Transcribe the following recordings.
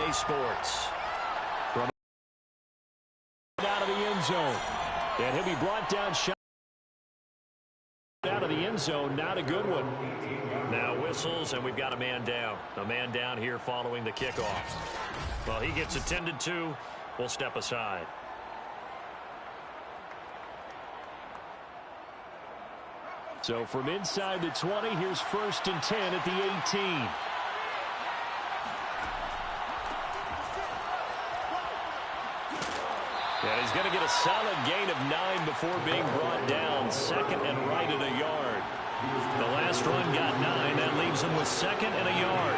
EA Sports. From out of the end zone. And he'll be brought down shot out of the end zone. Not a good one. Now whistles, and we've got a man down. A man down here following the kickoff. Well, he gets attended to. We'll step aside. So from inside the 20, here's 1st and 10 at the 18. And he's going to get a solid gain of 9 before being brought down. 2nd and right at a yard. The last run got 9. That leaves him with 2nd and a yard.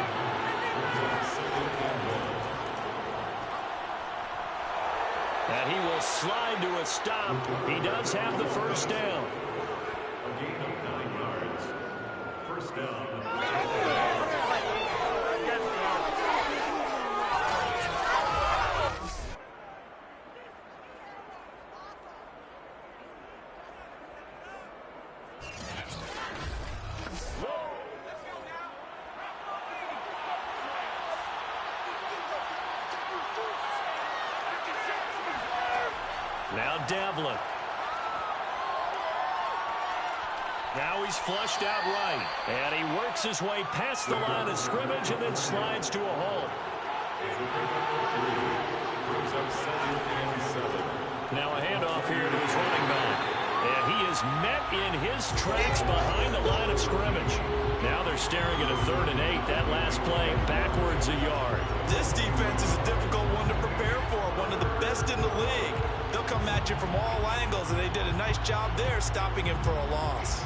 And he will slide to a stop. He does have the first down. A gain of 9 yards. First down. Now Devlin. Now he's flushed out right. And he works his way past the line of scrimmage and then slides to a halt. Now a handoff here to his running back. And he is met in his tracks behind the line of scrimmage. Now they're staring at a 3rd and 8. That last play backwards a yard. This defense is a difficult one to prepare for. One of the best in the league. They'll come at you from all angles, and they did a nice job there stopping him for a loss.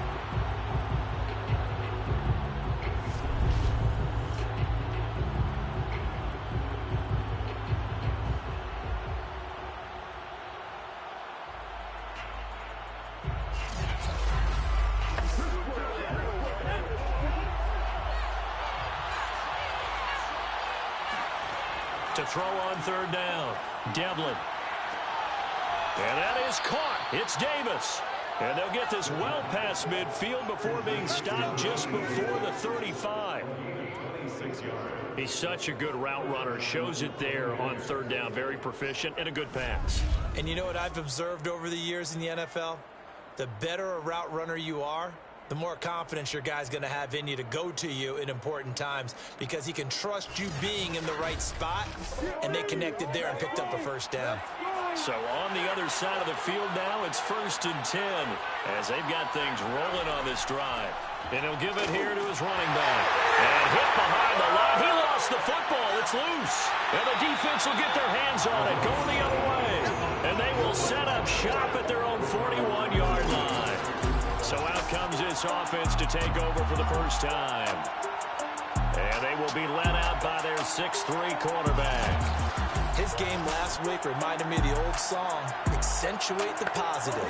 To throw on 3rd down. Devlin. And that is caught. It's Davis. And they'll get this well past midfield before being stopped just before the 35. He's such a good route runner. Shows it there on 3rd down. Very proficient and a good pass. And you know what I've observed over the years in the NFL? The better a route runner you are, the more confidence your guy's going to have in you to go to you in important times because he can trust you being in the right spot, and they connected there and picked up a first down. So on the other side of the field now, it's 1st and 10 as they've got things rolling on this drive. And he'll give it here to his running back. And hit behind the line. He lost the football. It's loose. And the defense will get their hands on it, going the other way. And they will set up shop at their own 41-yard line. So out comes this offense to take over for the first time. And they will be led out by their 6'3" quarterback. His game last week reminded me of the old song, accentuate the positive.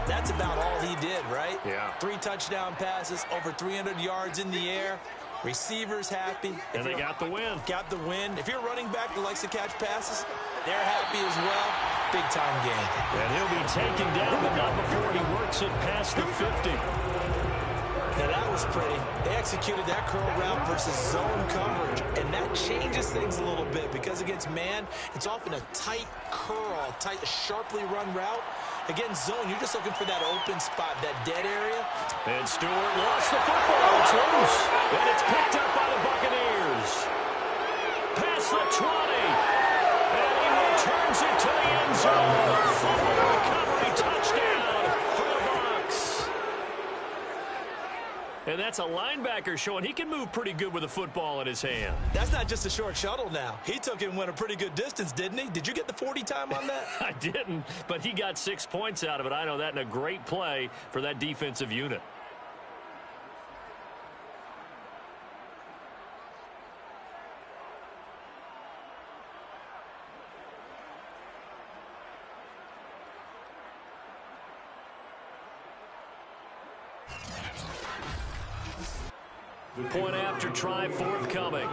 That's about all he did, right? Yeah. 3 touchdown passes, over 300 yards in the air. Receivers happy. And they got the win. Got the win. If you're a running back that likes to catch passes, they're happy as well. Big-time game. And he'll be taken down, but not before he works it past the 50. Now, that was pretty. They executed that curl route versus zone coverage, and that changes things a little bit because against man, it's often a tight curl, tight, sharply run route. Against zone, you're just looking for that open spot, that dead area. And Stewart lost the football. It's loose. And it's picked up by the Buccaneers. Past the 20. And he returns it to the end zone. Fumble recovery touchdown for the Bucs. And that's a linebacker showing he can move pretty good with a football in his hand. That's not just a short shuttle now. He took it and went a pretty good distance, didn't he? Did you get the 40 time on that? I didn't, but he got 6 points out of it. I know that, in a great play for that defensive unit. Point after try forthcoming.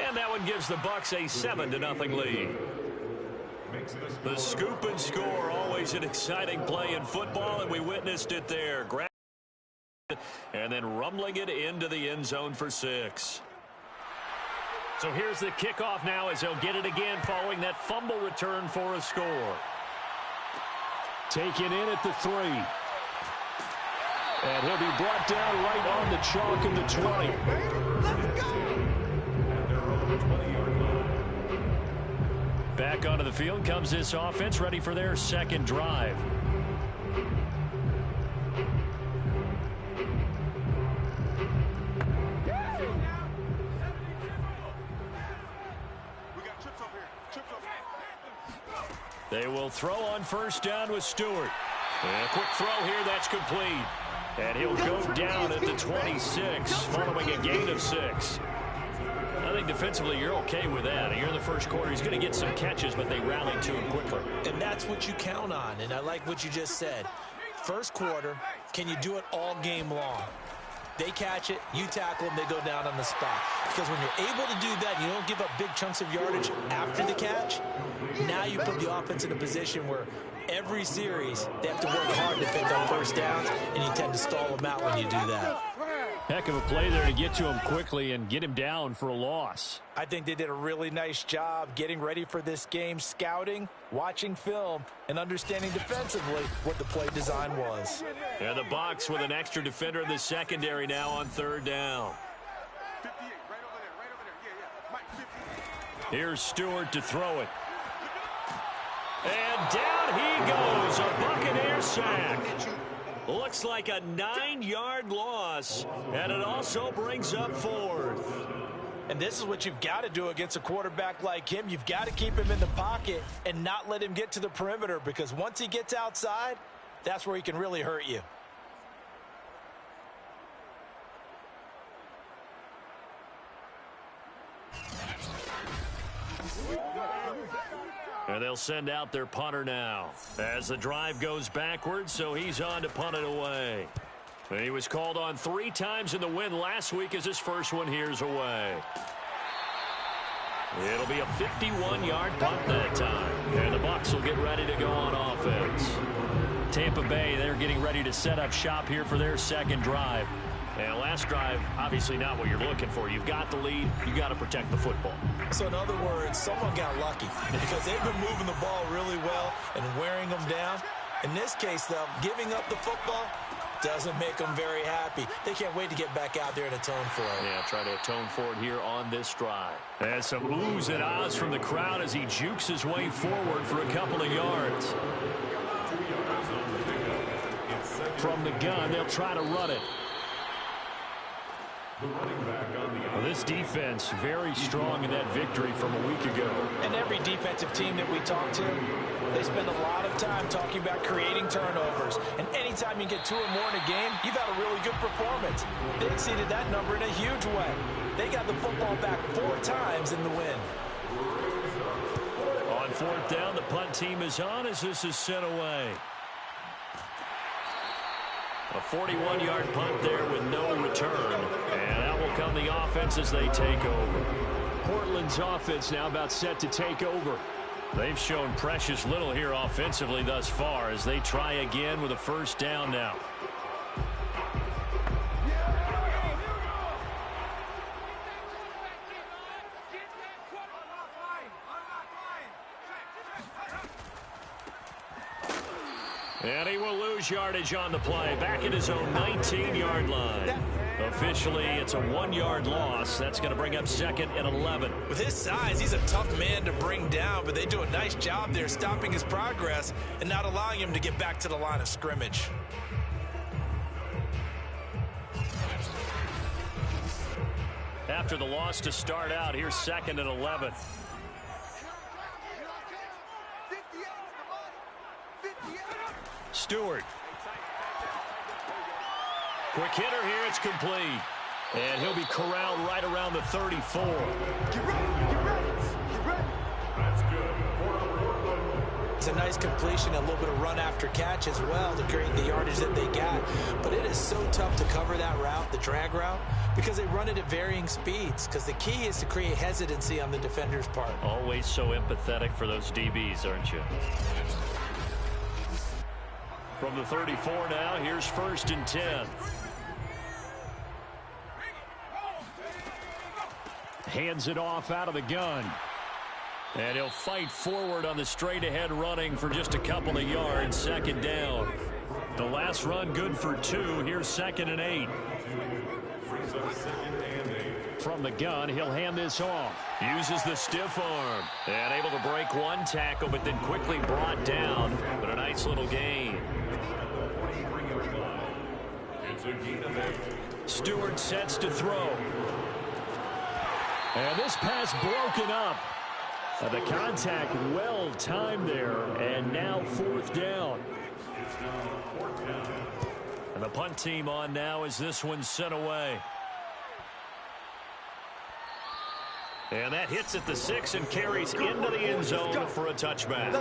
And that one gives the Bucs a 7-0 lead. The scoop and score, always an exciting play in football, and we witnessed it there. And then fumbling it into the end zone for 6. So here's the kickoff now as they'll get it again following that fumble return for a score. Taken in at the 3. And he'll be brought down right on the chalk of the 20. Let's go! Back onto the field comes this offense, ready for their second drive. They will throw on first down with Stewart. And a quick throw here, that's complete. And he'll go down at the 26, following a gain of 6. I think defensively you're okay with that. Here in the first quarter, he's going to get some catches, but they rallied to him quickly. And that's what you count on, and I like what you just said. First quarter, can you do it all game long? They catch it, you tackle them, they go down on the spot. Because when you're able to do that, you don't give up big chunks of yardage after the catch. Now you put the offense in a position where every series they have to work hard to pick up first downs, and you tend to stall them out when you do that. Heck of a play there to get to him quickly and get him down for a loss. I think they did a really nice job getting ready for this game, scouting, watching film, and understanding defensively what the play design was. And the box with an extra defender in the secondary now on third down. Here's Stewart to throw it. And down he goes, a Buccaneer sack. Looks like a 9-yard loss, and it also brings up 4th. And this is what you've got to do against a quarterback like him. You've got to keep him in the pocket and not let him get to the perimeter, because once he gets outside, that's where he can really hurt you. And they'll send out their punter now as the drive goes backwards, so he's on to punt it away. And he was called on 3 times in the win last week as his first one here's away. It'll be a 51-yard punt that time. And the Bucs will get ready to go on offense. Tampa Bay, they're getting ready to set up shop here for their second drive. And last drive, obviously not what you're looking for. You've got the lead. You've got to protect the football. So in other words, someone got lucky because they've been moving the ball really well and wearing them down. In this case, though, giving up the football doesn't make them very happy. They can't wait to get back out there and atone for it. Yeah, try to atone for it here on this drive. And some oohs and ahs from the crowd as he jukes his way forward for a couple of yards. From the gun, they'll try to run it. Well, this defense very strong in that victory from a week ago. And every defensive team that we talk to, they spend a lot of time talking about creating turnovers. And anytime you get 2 or more in a game, you've had a really good performance. They exceeded that number in a huge way. They got the football back 4 times in the win. On 4th down, the punt team is on as this is sent away. A 41-yard punt there with no return. And out will come the offense as they take over. Portland's offense now about set to take over. They've shown precious little here offensively thus far as they try again with a first down now. And he will lose yardage on the play. Back at his own 19-yard line. Officially, it's a 1-yard loss. That's going to bring up 2nd and 11. With his size, he's a tough man to bring down, but they do a nice job there stopping his progress and not allowing him to get back to the line of scrimmage. After the loss to start out, here's 2nd and 11. Stewart. Quick hitter here, it's complete. And he'll be corralled right around the 34. Get ready, get ready, get ready. That's good. It's a nice completion, a little bit of run after catch as well to create the yardage that they got. But it is so tough to cover that route, the drag route, because they run it at varying speeds. Because the key is to create hesitancy on the defender's part. Always so empathetic for those DBs, aren't you? From the 34 now, here's 1st and 10. Hands it off out of the gun. And he'll fight forward on the straight-ahead running for just a couple of yards. Second down. The last run good for 2. Here's 2nd and 8. From the gun, he'll hand this off. Uses the stiff arm. And able to break one tackle, but then quickly brought down. But a nice little gain. Stewart sets to throw. And this pass broken up. The contact well timed there, and now 4th down. And the punt team on now as this one's sent away. And that hits at the 6 and carries into the end zone for a touchback.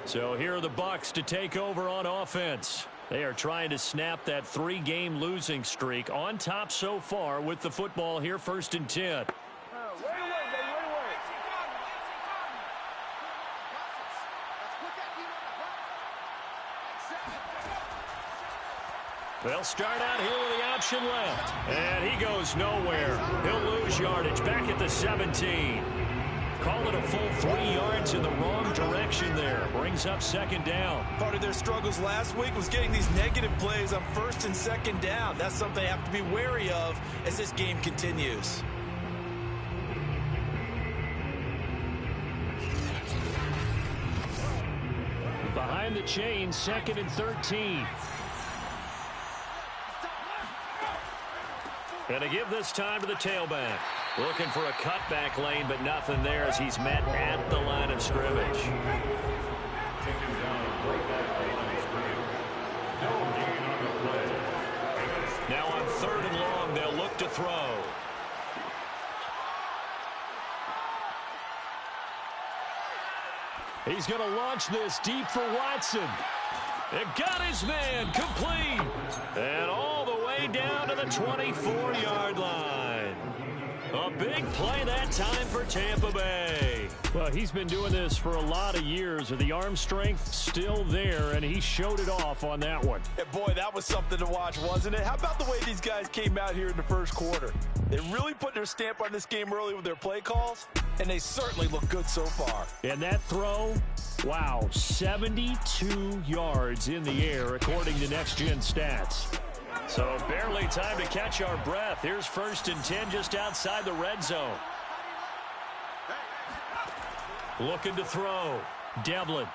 So here are the Bucs to take over on offense. They are trying to snap that 3-game losing streak on top so far with the football here, 1st and 10. They'll start out here with the option left. And he goes nowhere. He'll lose yardage back at the 17. Call it a full 3 yards in the wrong direction there. Brings up 2nd down. Part of their struggles last week was getting these negative plays on 1st and 2nd down. That's something they have to be wary of as this game continues. Behind the chains, 2nd and 13. And to give this time to the tailback. Looking for a cutback lane, but nothing there as he's met at the line of scrimmage. Now on 3rd and long, they'll look to throw. He's going to launch this deep for Watson. It got his man complete. And all the way down to the 24-yard line. A big play that time for Tampa Bay. Well, he's been doing this for a lot of years with the arm strength still there, and he showed it off on that one. And boy, that was something to watch, wasn't it? How about the way these guys came out here in the first quarter? They really put their stamp on this game early with their play calls, and they certainly look good so far. And that throw, wow, 72 yards in the air according to Next Gen Stats. So barely time to catch our breath. Here's 1st and 10 just outside the red zone. Looking to throw. Devlin.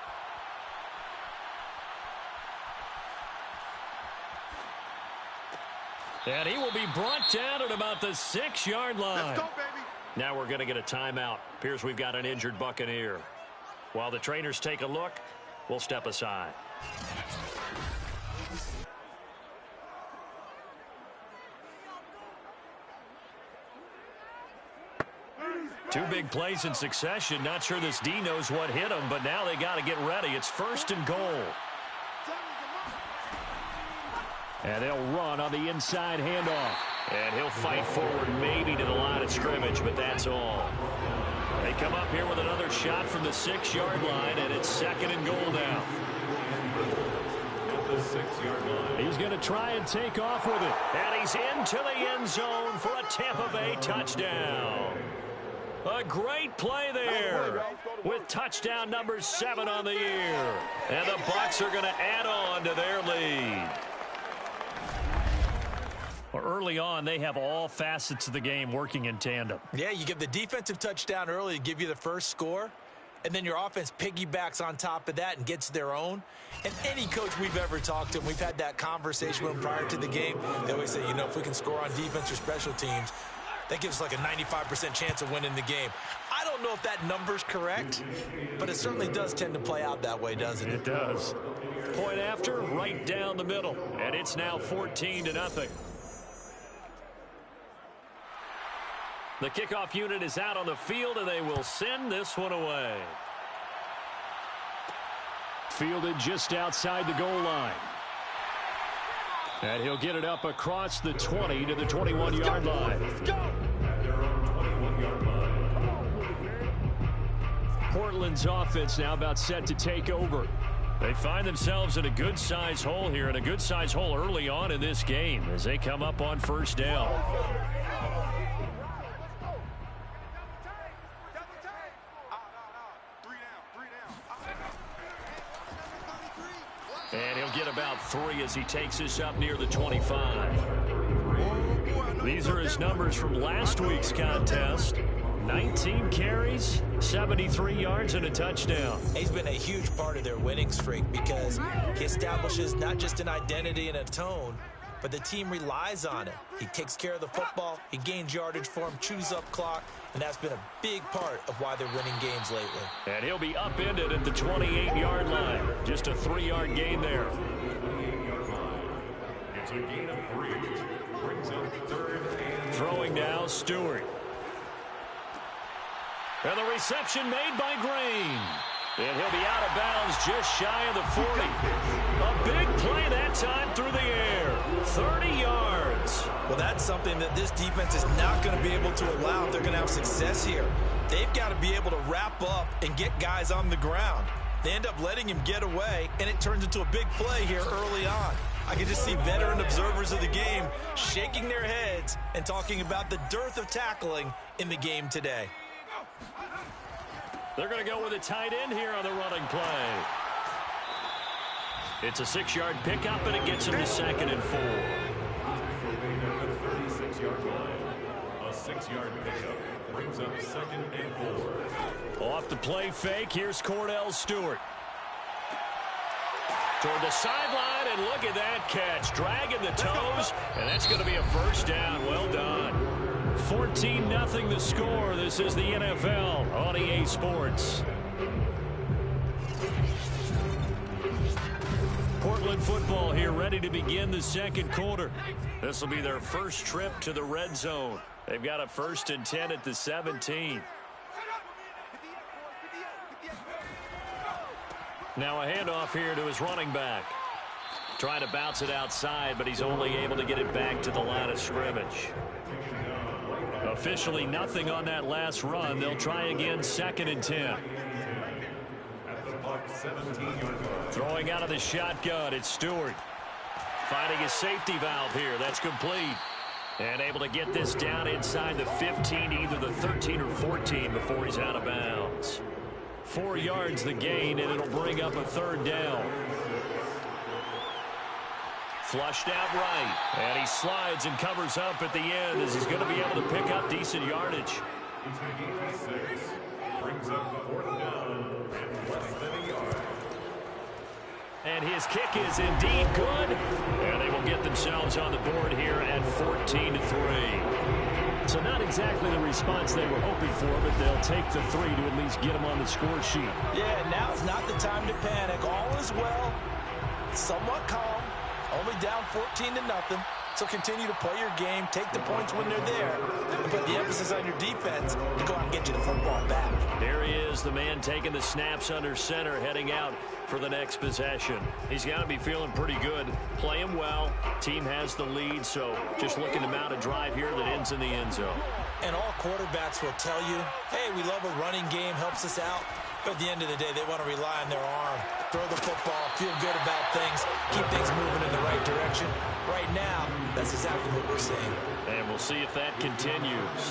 And he will be brought down at about the 6-yard line. Let's go, baby. Now we're going to get a timeout. Appears we've got an injured Buccaneer. While the trainers take a look, we'll step aside. Two big plays in succession. Not sure this D knows what hit him, but now they got to get ready. It's 1st and goal. And they'll run on the inside handoff. And he'll fight forward maybe to the line of scrimmage, but that's all. They come up here with another shot from the 6-yard line, and it's 2nd and goal now. The 6-yard line. He's going to try and take off with it. And he's into the end zone for a Tampa Bay touchdown. A great play there with touchdown number 7 on the year. And the Bucs are going to add on to their lead. Well, early on, they have all facets of the game working in tandem. Yeah, you give the defensive touchdown early to give you the first score, and then your offense piggybacks on top of that and gets their own. And any coach we've ever talked to, and we've had that conversation with them prior to the game, they always say, you know, if we can score on defense or special teams, that gives us like a 95% chance of winning the game. I don't know if that number's correct, but it certainly does tend to play out that way, doesn't it? It does. Point after, right down the middle. And it's now 14-0. The kickoff unit is out on the field, and they will send this one away. Fielded just outside the goal line. And he'll get it up across the 20 to the 21-yard line. Let's go. Portland's offense now about set to take over. They find themselves in a good-sized hole here, and a good-sized hole early on in this game as they come up on 1st down. he'll get about 3 as he takes this up near the 25. These are his numbers from last week's contest. 19 carries, 73 yards, and a touchdown. He's been a huge part of their winning streak because he establishes not just an identity and a tone, but the team relies on it. He takes care of the football, he gains yardage for him, chews up clock, and that's been a big part of why they're winning games lately. And he'll be upended at the 28-yard line. Just a 3-yard gain there. It's a gain of 3. Brings up 3rd and... Throwing now, Stewart. And the reception made by Green. And he'll be out of bounds just shy of the 40. A big play that time through the air. 30 yards. Well, that's something that this defense is not going to be able to allow if they're going to have success here. They've got to be able to wrap up and get guys on the ground. They end up letting him get away, and it turns into a big play here early on. I can just see veteran observers of the game shaking their heads and talking about the dearth of tackling in the game today. They're going to go with a tight end here on the running play. It's a 6-yard pickup, and it gets him to 2nd and 4. The 36-yard line. A 6-yard pickup brings up 2nd and 4. Off the play fake, here's Cordell Stewart. Toward the sideline, and look at that catch. Dragging the toes, and that's going to be a first down. Well done. 14-0 the score. This is the NFL on EA Sports. Portland football here, ready to begin the second quarter. This will be their first trip to the red zone. They've got a 1st and 10 at the 17. Now a handoff here to his running back. Trying to bounce it outside, but he's only able to get it back to the line of scrimmage. Officially nothing on that last run. They'll try again, 2nd and 10. Throwing out of the shotgun, it's Stewart. Finding a safety valve here. That's complete. And able to get this down inside the 15, either the 13 or 14 before he's out of bounds. 4 yards the gain, and it'll bring up a 3rd down. Flushed out right, and he slides and covers up at the end as he's going to be able to pick up decent yardage. Brings up 4th down and less than a yard. And his kick is indeed good, and they will get themselves on the board here at 14-3. So not exactly the response they were hoping for, but they'll take the 3 to at least get them on the score sheet. Yeah, now's not the time to panic. All is well, somewhat calm. Only down 14-0, so continue to play your game, take the points when they're there, and put the emphasis on your defense to go out and get you the football back. There he is, the man taking the snaps under center, heading out for the next possession. He's got to be feeling pretty good, playing well. Team has the lead, so just looking to mount a drive here that ends in the end zone. And all quarterbacks will tell you, hey, we love a running game, helps us out. But at the end of the day, they want to rely on their arm, throw the football, feel good about things, keep things moving in the right direction. Right now, that's exactly what we're seeing. And we'll see if that continues.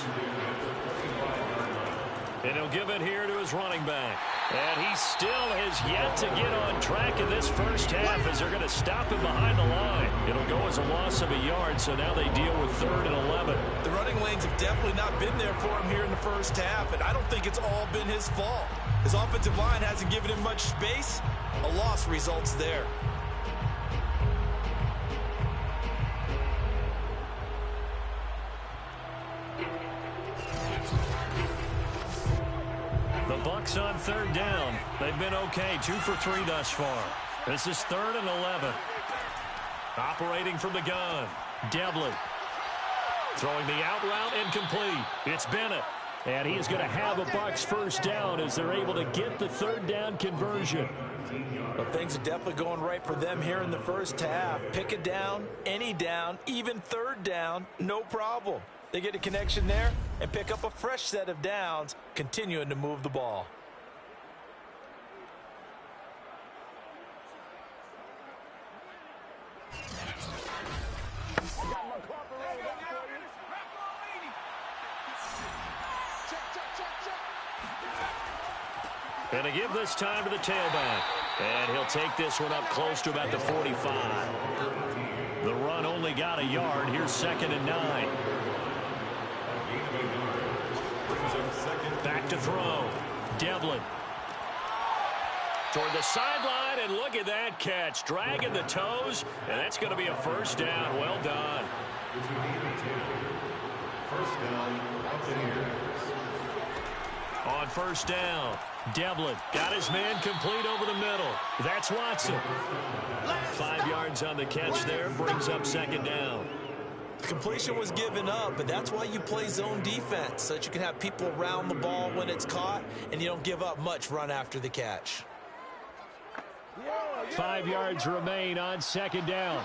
And he'll give it here to his running back. And he still has yet to get on track in this first half as they're going to stop him behind the line. It'll go as a loss of a yard, so now they deal with 3rd and 11. The running lanes have definitely not been there for him here in the first half, and I don't think it's all been his fault. His offensive line hasn't given him much space. A loss results there. The Bucks on 3rd down. They've been okay, 2 for 3 thus far. This is 3rd and 11. Operating from the gun, Devlin. Throwing the out route incomplete. It's Bennett. And he is going to have a Bucks first down as they're able to get the 3rd down conversion. Well, things are definitely going right for them here in the first half. Pick a down, any down, even 3rd down, no problem. They get a connection there and pick up a fresh set of downs, continuing to move the ball. And they give this time to the tailback. And he'll take this one up close to about the 45. The run only got a yard. Here's 2nd and 9. Back to throw. Devlin. Toward the sideline, and look at that catch. Dragging the toes, and that's going to be a first down. Well done. First down, Buccaneers. On first down, Devlin got his man complete over the middle. That's Watson. 5 yards on the catch there, brings up 2nd down. Completion was given up, but that's why you play zone defense, so that you can have people around the ball when it's caught, and you don't give up much run after the catch. 5 yards remain on 2nd down.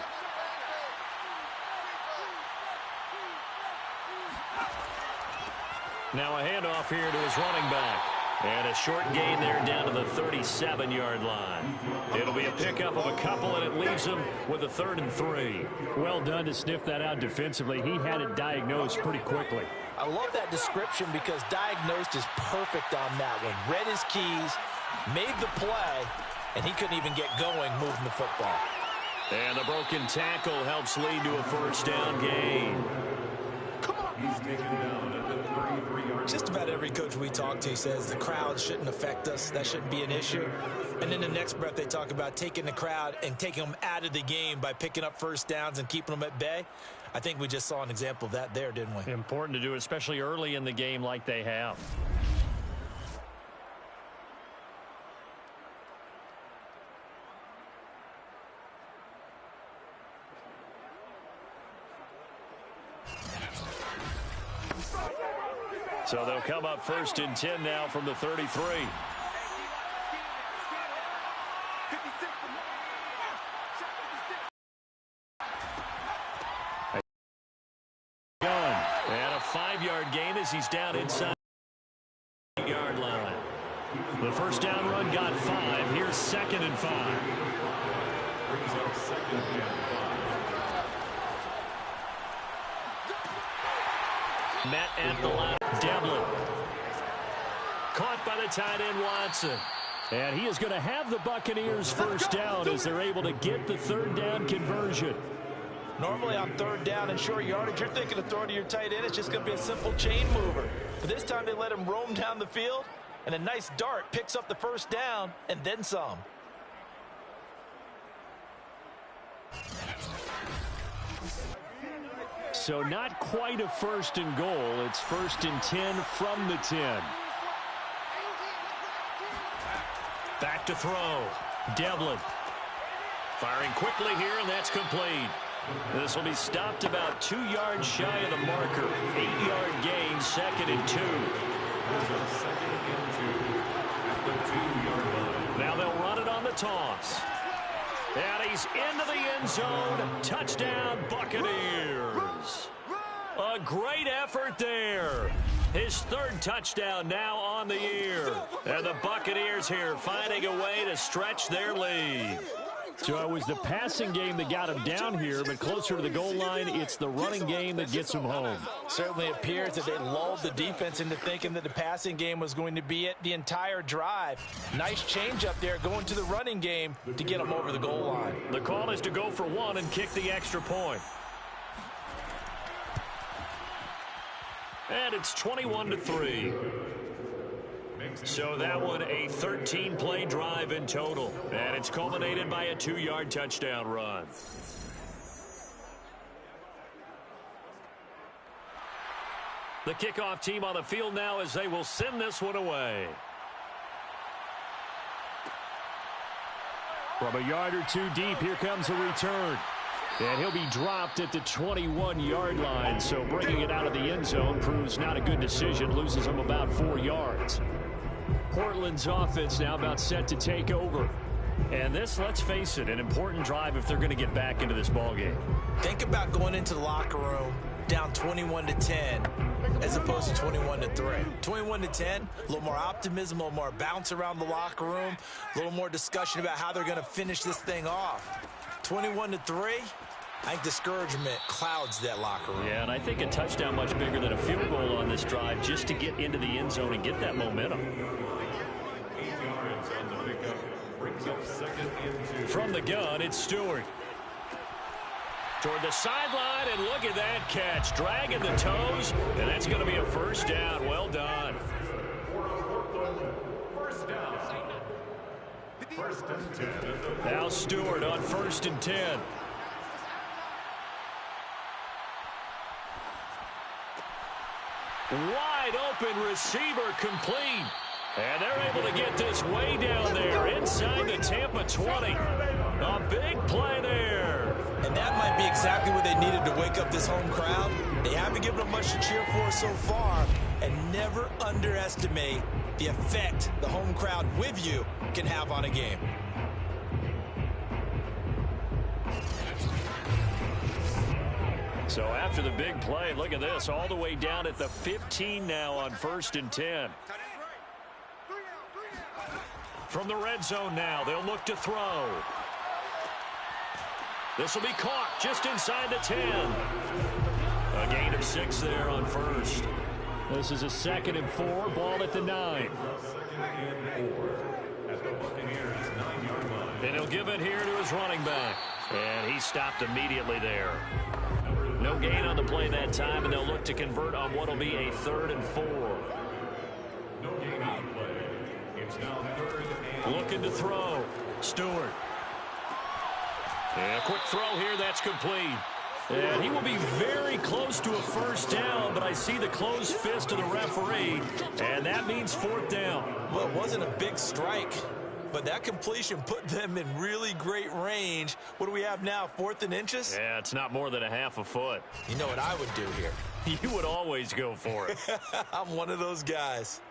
Now a handoff here to his running back. And a short gain there down to the 37-yard line. It'll be a pickup of a couple, and it leaves him with a 3rd and 3. Well done to sniff that out defensively. He had it diagnosed pretty quickly. I love that description because diagnosed is perfect on that one. Read his keys, made the play, and he couldn't even get going moving the football. And the broken tackle helps lead to a first down gain. He's taken down at the 33-yard. Just about every coach we talk to says the crowd shouldn't affect us. That shouldn't be an issue. And then the next breath they talk about taking the crowd and taking them out of the game by picking up first downs and keeping them at bay. I think we just saw an example of that there, didn't we? Important to do, especially early in the game like they have. So they'll come up 1st and 10 now from the 33. And a 5-yard gain as he's down inside the 8-yard line. The first down run got 5. Here's 2nd and 5. Brings up 2nd and 5. Met at the line. Devlin. Caught by the tight end Watson. And he is going to have the Buccaneers first down as they're able to get the 3rd down conversion. Normally on 3rd down and short yardage, you're thinking of throwing to your tight end. It's just going to be a simple chain mover. But this time they let him roam down the field, and a nice dart picks up the first down and then some. So not quite a 1st and goal. It's 1st and 10 from the 10. Back to throw. Devlin. Firing quickly here, and that's complete. This will be stopped about 2 yards shy of the marker. 8-yard gain, 2nd and 2. Now they'll run it on the toss. And he's into the end zone. Touchdown, Buccaneers. A great effort there. His 3rd touchdown now on the year. And the Buccaneers here finding a way to stretch their lead. So it was the passing game that got him down here, but closer to the goal line, it's the running game that gets him home. Certainly appears that they lulled the defense into thinking that the passing game was going to be it the entire drive. Nice change up there going to the running game to get him over the goal line. The call is to go for 1 and kick the extra point. And it's 21-3. So that one a 13-play drive in total. And it's culminated by a 2-yard touchdown run. The kickoff team on the field now as they will send this one away. From a yard or 2 deep, here comes a return. And he'll be dropped at the 21-yard line. So bringing it out of the end zone proves not a good decision. Loses him about 4 yards. Portland's offense now about set to take over. And this, let's face it, an important drive if they're going to get back into this ballgame. Think about going into the locker room down 21-10 as opposed to 21-3. 21-10, a little more optimism, a little more bounce around the locker room, a little more discussion about how they're going to finish this thing off. 21-3, I think discouragement clouds that locker room. Yeah, and I think a touchdown much bigger than a field goal on this drive just to get into the end zone and get that momentum. second and 2. From the gun, it's Stewart. Toward the sideline, and look at that catch. Dragging the toes, and that's going to be a first down. Well done. First down. First and 10. Now Stewart on 1st and 10. Wide open receiver complete. And they're able to get this way down there inside the Tampa 20. A big play there. And that might be exactly what they needed to wake up this home crowd. They haven't given them much to cheer for so far. And never underestimate the effect the home crowd with you can have on a game. So after the big play, look at this, all the way down at the 15 now on 1st and 10. From the red zone now, they'll look to throw. This will be caught just inside the 10. A gain of 6 there on 1st. This is a 2nd and 4, ball at the 9. And he'll give it here to his running back. And he stopped immediately there. No gain on the play that time, and they'll look to convert on what will be a 3rd and 4. No gain on the play. It's now 3rd and... Looking to throw. Stewart. And a quick throw here, that's complete. And he will be very close to a first down, but I see the closed fist of the referee, and that means 4th down. Well, it wasn't a big strike, but that completion put them in really great range. What do we have now, 4th and inches? Yeah, it's not more than a half a foot. You know what I would do here? You would always go for it. I'm one of those guys.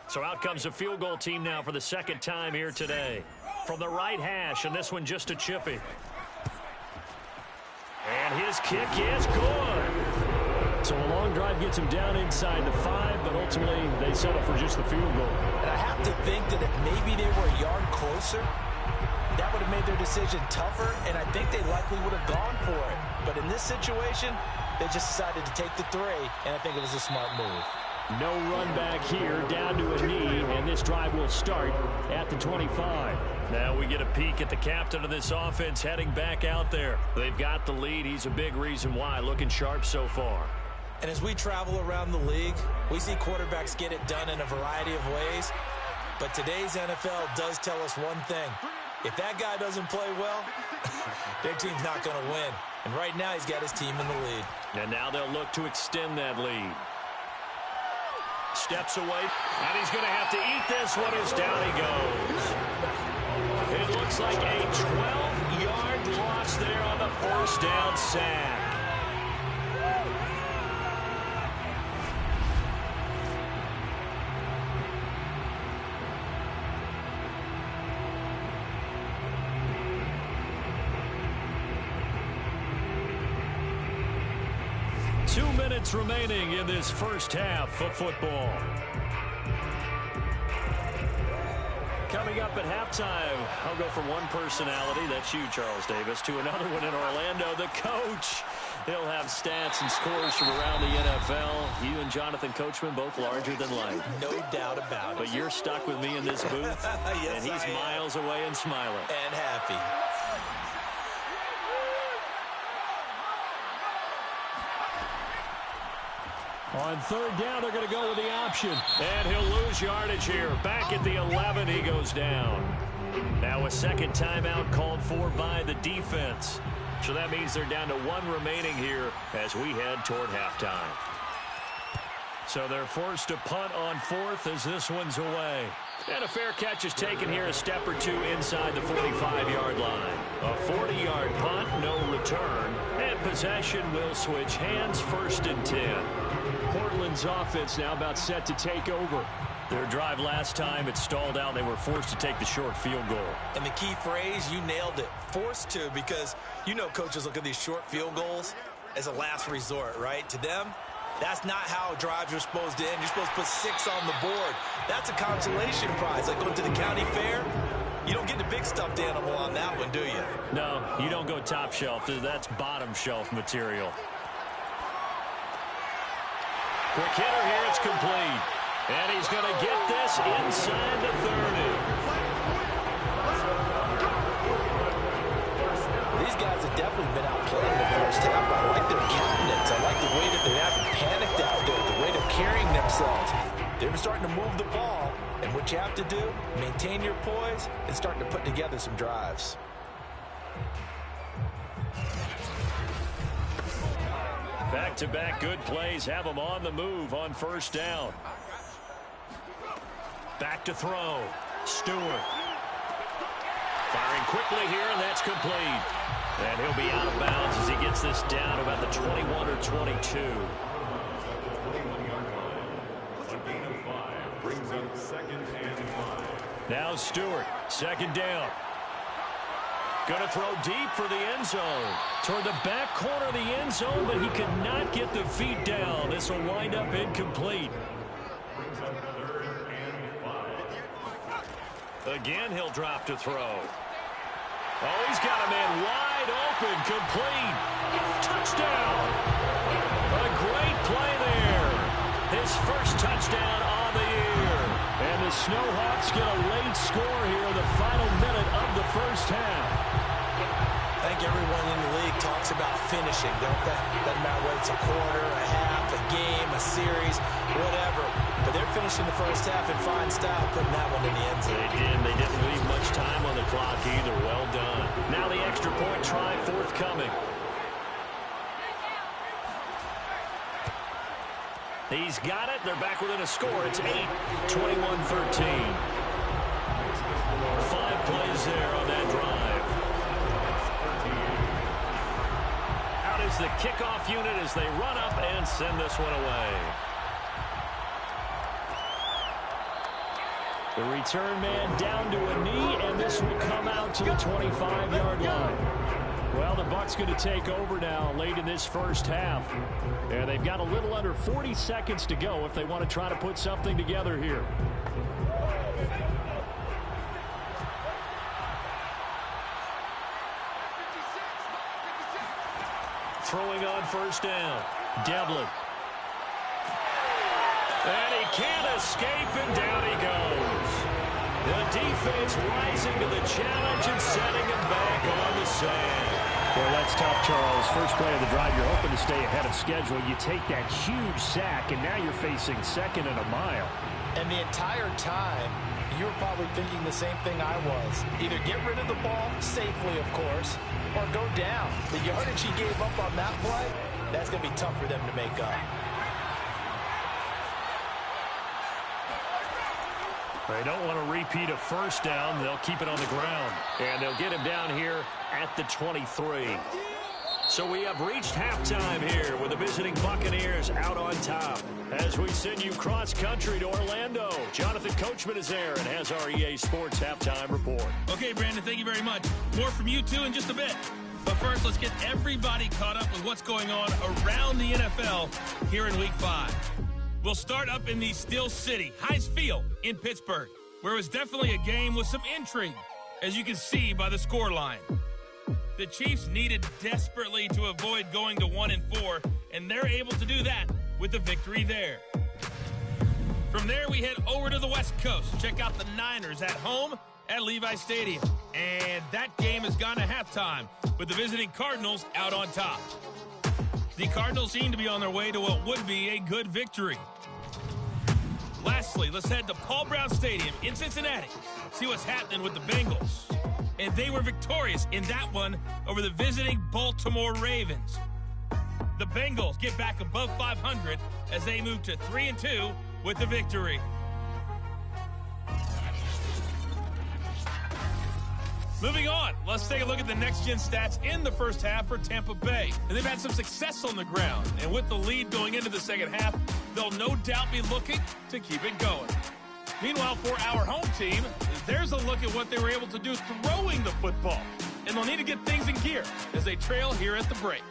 So out comes the field goal team now for the 2nd time here today. From the right hash, and this one just a chippy. And his kick is good. So a long drive gets him down inside the 5, but ultimately they settle for just the field goal. And I have to think that if maybe they were a yard closer, that would have made their decision tougher, and I think they likely would have gone for it. But in this situation, they just decided to take the 3, and I think it was a smart move. No run back here, down to a knee, and this drive will start at the 25. Now we get a peek at the captain of this offense heading back out there. They've got the lead. He's a big reason why. Looking sharp so far. And as we travel around the league, we see quarterbacks get it done in a variety of ways. But today's NFL does tell us one thing. If that guy doesn't play well, their team's not going to win. And right now he's got his team in the lead. And now they'll look to extend that lead. Steps away, and he's going to have to eat this one as down he goes. It looks like a 12-yard loss there on the 1st down sack. Remaining in this first half of football. Coming up at halftime, I'll go from one personality, that's you, Charles Davis, to another one in Orlando, the coach. He'll have stats and scores from around the NFL. You and Jonathan Coachman both larger than life. No doubt about it. But you're stuck with me in this booth, yes, and he's miles away and smiling. And happy. On 3rd down, they're going to go with the option. And he'll lose yardage here. Back at the 11, he goes down. Now a 2nd timeout called for by the defense. So that means they're down to 1 remaining here as we head toward halftime. So they're forced to punt on 4th as this one's away. And a fair catch is taken here a step or 2 inside the 45-yard line. A 40-yard punt, no return. And possession will switch hands, 1st and 10. Portland's offense now about set to take over. Their drive last time, it stalled out. They were forced to take the short field goal. And the key phrase, you nailed it, forced to, because you know coaches look at these short field goals as a last resort, right? To them, that's not how drives are supposed to end. You're supposed to put 6 on the board. That's a consolation prize. Like going to the county fair, you don't get the big stuffed animal on that one, do you? No, you don't go top shelf. That's bottom shelf material. Quick hitter here, it's complete. And he's going to get this inside the 30. These guys have definitely been outplayed in the first half. I like their countenance. I like the way that they haven't panicked out there, the way they're carrying themselves. They're starting to move the ball, and what you have to do, maintain your poise and start to put together some drives. Back-to-back good plays have them on the move on first down. Back to throw. Stewart. Firing quickly here, and that's complete. And he'll be out of bounds as he gets this down about the 21 or 22. Brings up 2nd and 5. Now Stewart, 2nd down. Going to throw deep for the end zone. Toward the back corner of the end zone, but he could not get the feet down. This will wind up incomplete. Brings up 3rd and 5. Again, he'll drop to throw. Oh, he's got a man wide open, complete. Touchdown. A great play there. His first touchdown on the year. And the Snowhawks get a late score here in the final minute of the first half. I think everyone in the league talks about finishing, don't they? Doesn't matter whether it's a quarter, a half, a game, a series, whatever. But they're finishing the first half in fine style, putting that one in the end zone. They did. They didn't leave much time on the clock either. Well done. Now the extra point try forthcoming. He's got it. They're back within a score. It's 8, 21-13. 5 plays there on that drive. Out is the kickoff unit as they run up and send this one away. The return man down to a knee, and this will come out to the 25-yard line. Well, the Bucs going to take over now late in this first half. And they've got a little under 40 seconds to go if they want to try to put something together here. Throwing on first down. Devlin. And he can't escape, and down he goes. The defense rising to the challenge and setting him back on the sand. Well, that's tough, Charles. First play of the drive, you're hoping to stay ahead of schedule. You take that huge sack, and now you're facing 2nd and a mile. And the entire time, you were probably thinking the same thing I was. Either get rid of the ball, safely, of course, or go down. The yardage he gave up on that play, that's going to be tough for them to make up. They don't want to repeat a first down. They'll keep it on the ground. And they'll get him down here at the 23. So we have reached halftime here with the visiting Buccaneers out on top. As we send you cross-country to Orlando, Jonathan Coachman is there and has our EA Sports halftime report. Okay, Brandon, thank you very much. More from you two in just a bit. But first, let's get everybody caught up with what's going on around the NFL here in Week 5. We'll start up in the Steel City, Heinz Field in Pittsburgh, where it was definitely a game with some intrigue, as you can see by the scoreline. The Chiefs needed desperately to avoid going to 1-4, and they're able to do that with a victory there. From there, we head over to the West Coast. Check out the Niners at home at Levi Stadium. And that game has gone to halftime with the visiting Cardinals out on top. The Cardinals seem to be on their way to what would be a good victory. Lastly, let's head to Paul Brown Stadium in Cincinnati. See what's happening with the Bengals. And they were victorious in that one over the visiting Baltimore Ravens. The Bengals get back above 500 as they move to 3-2 with the victory. Moving on, let's take a look at the next-gen stats in the first half for Tampa Bay. And they've had some success on the ground. And with the lead going into the second half, they'll no doubt be looking to keep it going. Meanwhile, for our home team, there's a look at what they were able to do throwing the football. And they'll need to get things in gear as they trail here at the break.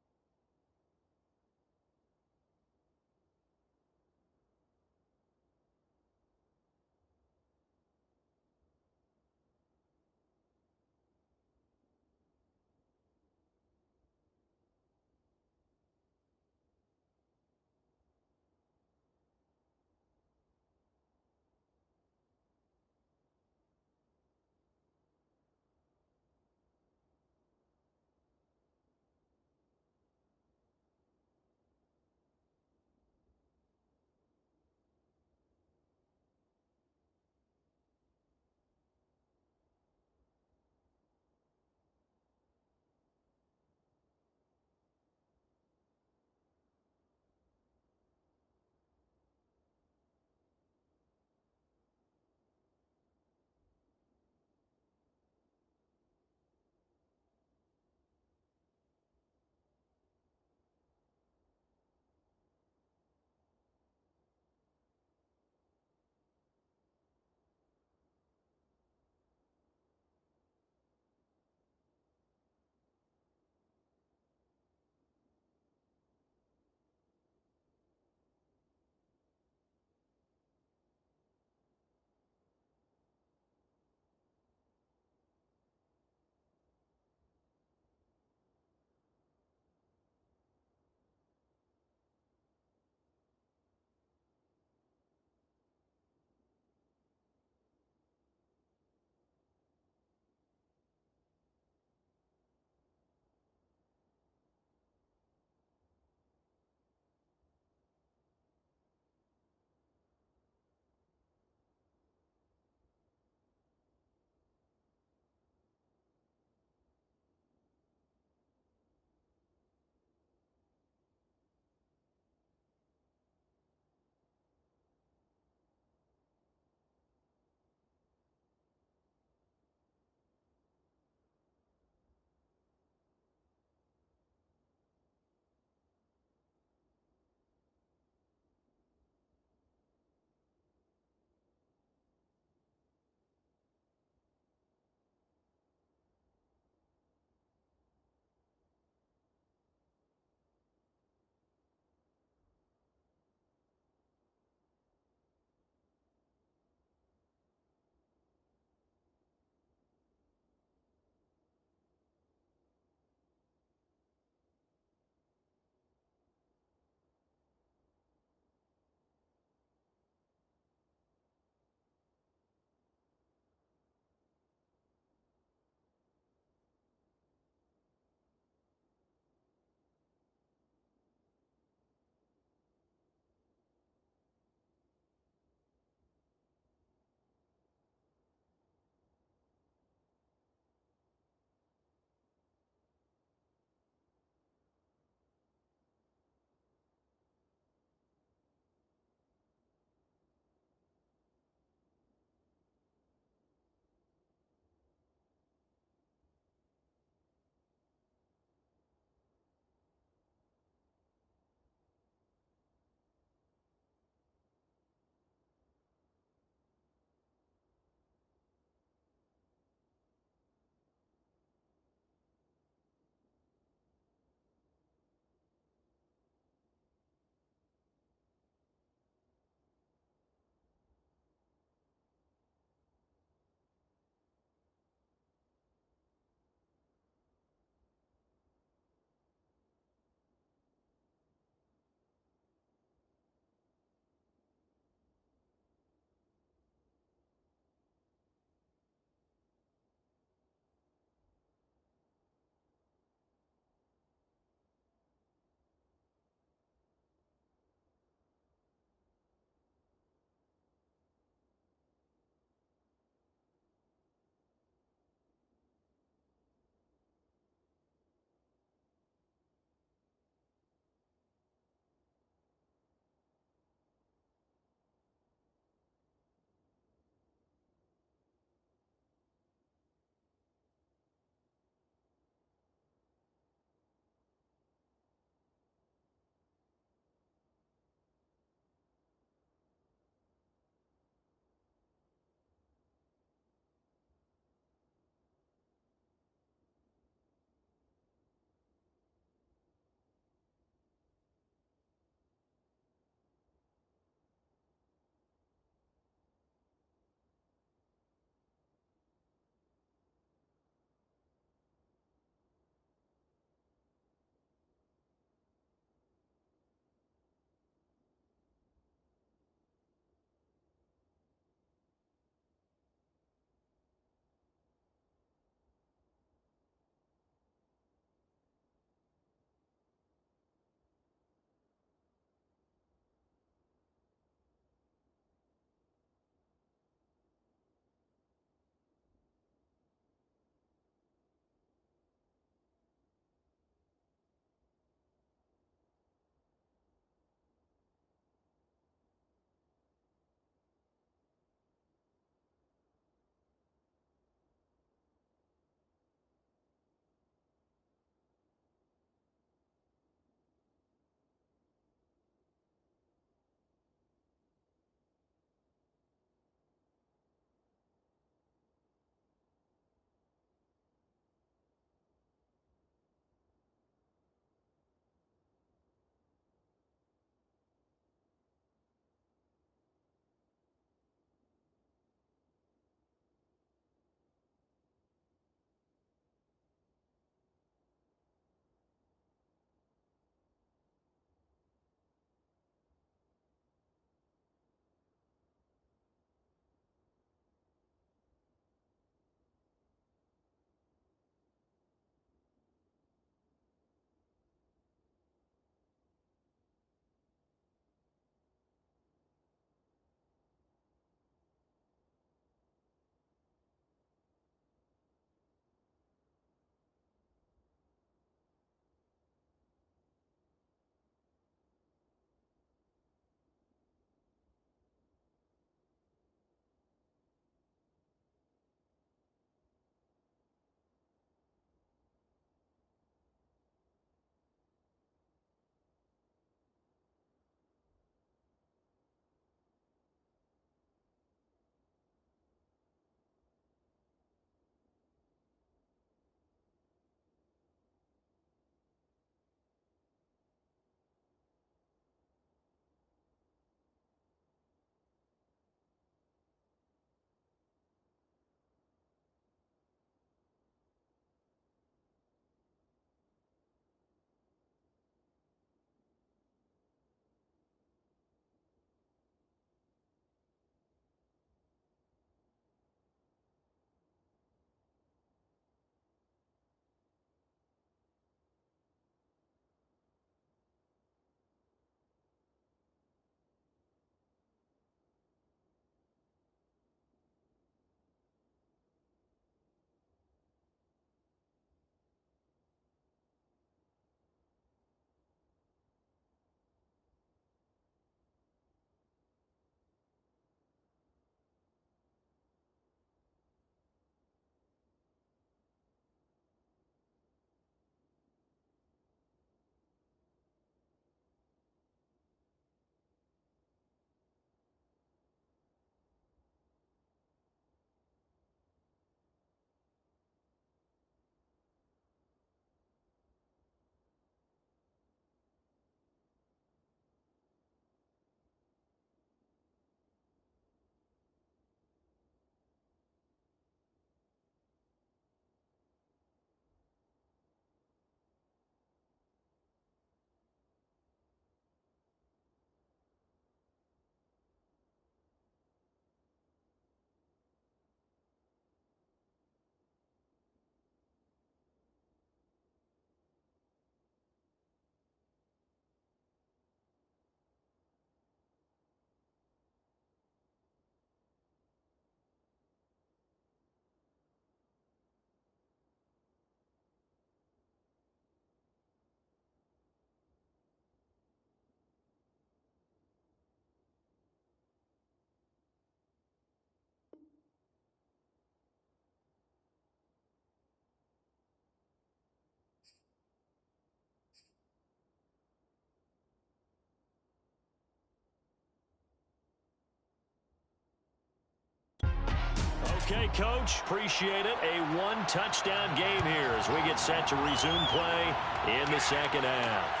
Okay, Coach, appreciate it. A one-touchdown game here as we get set to resume play in the second half.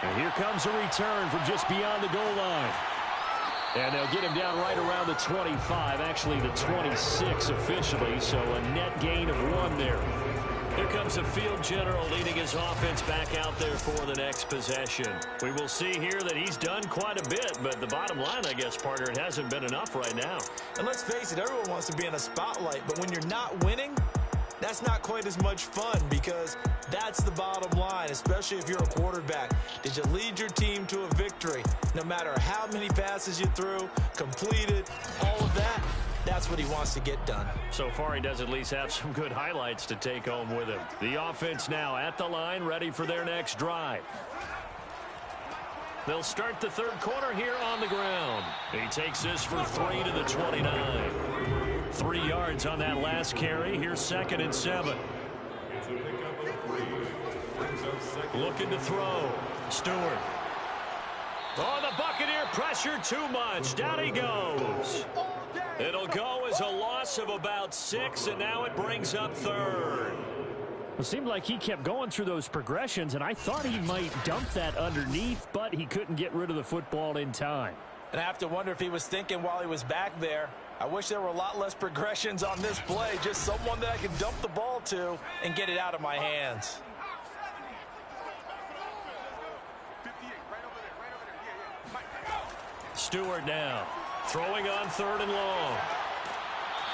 And here comes a return from just beyond the goal line. And they'll get him down right around the 25, actually the 26 officially, so a net gain of 1 there. Here comes the field general leading his offense back out there for the next possession. We will see here that he's done quite a bit, but the bottom line, I guess, partner, it hasn't been enough right now. And let's face it, everyone wants to be in a spotlight, but when you're not winning, that's not quite as much fun because that's the bottom line, especially if you're a quarterback. Did you lead your team to a victory? No matter how many passes you threw, completed, all of that, that's what he wants to get done. So far, he does at least have some good highlights to take home with him. The offense now at the line, ready for their next drive. They'll start the third quarter here on the ground. He takes this for 3 to the 29. 3 yards on that last carry. Here's 2nd and 7. It's a pickup of 3. Brings up second. Looking to throw. Stewart. Oh, the Buccaneer pressure too much. Down he goes. It'll go as a loss of about 6, and now it brings up 3rd. It seemed like he kept going through those progressions, and I thought he might dump that underneath, but he couldn't get rid of the football in time. And I have to wonder if he was thinking while he was back there, I wish there were a lot less progressions on this play, just someone that I could dump the ball to and get it out of my hands. Stewart now, throwing on 3rd and long.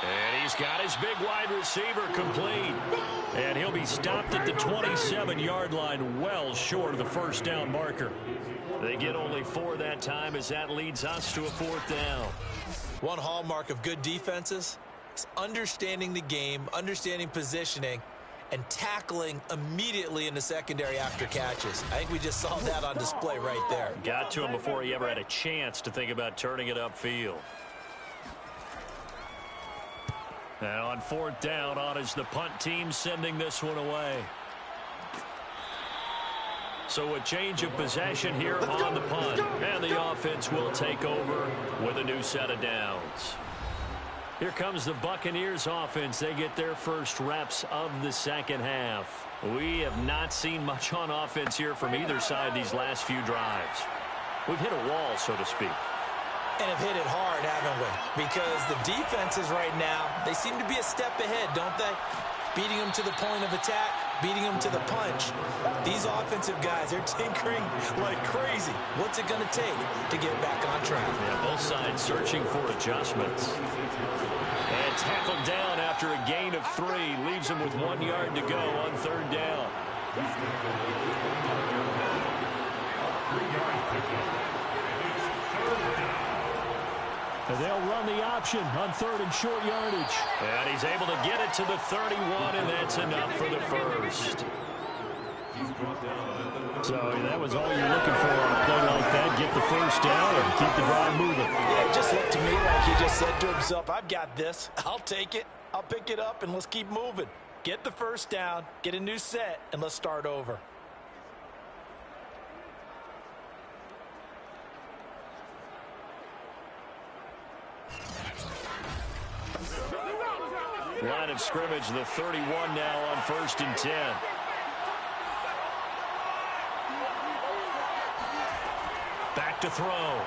And he's got his big wide receiver complete. And he'll be stopped at the 27-yard line, well short of the first down marker. They get only 4 that time as that leads us to a 4th down. One hallmark of good defenses is understanding the game, understanding positioning, and tackling immediately in the secondary after catches. I think we just saw that on display right there. Got to him before he ever had a chance to think about turning it upfield. And on 4th down, on is the punt team sending this one away. So a change of possession here on the punt. And the offense will take over with a new set of downs. Here comes the Buccaneers offense. They get their first reps of the second half. We have not seen much on offense here from either side these last few drives. We've hit a wall, so to speak. And have hit it hard, haven't we? Because the defenses right now, they seem to be a step ahead, don't they? Beating them to the point of attack, beating them to the punch. These offensive guys, they're tinkering like crazy. What's it going to take to get back on track? Yeah, both sides searching for adjustments. And tackled down after a gain of 3. Leaves him with 1 yard to go on 3rd down. And they'll run the option on 3rd and short yardage. And he's able to get it to the 31, and that's enough for the first. So that was all you're looking for on a play like that. Get the first down and keep the drive moving. Yeah, it just looked to me like he just said to himself, I've got this. I'll take it. I'll pick it up, and let's keep moving. Get the first down, get a new set, and let's start over. Line of scrimmage, the 31 now on 1st and 10. Back to throw.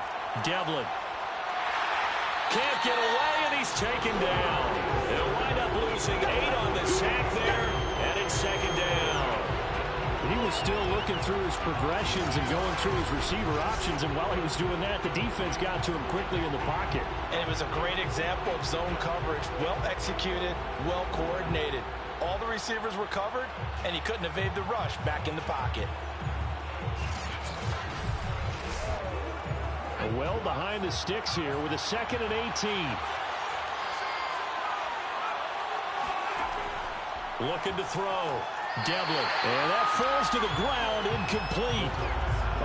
Devlin. Can't get away, and he's taken down. They'll wind up losing 8 on the sack there, and it's 2nd down. He was still looking through his progressions and going through his receiver options, and while he was doing that, the defense got to him quickly in the pocket. And it was a great example of zone coverage. Well executed, well coordinated. All the receivers were covered, and he couldn't evade the rush back in the pocket. Well behind the sticks here with a 2nd and 18. Looking to throw. Devlin. And that falls to the ground, incomplete.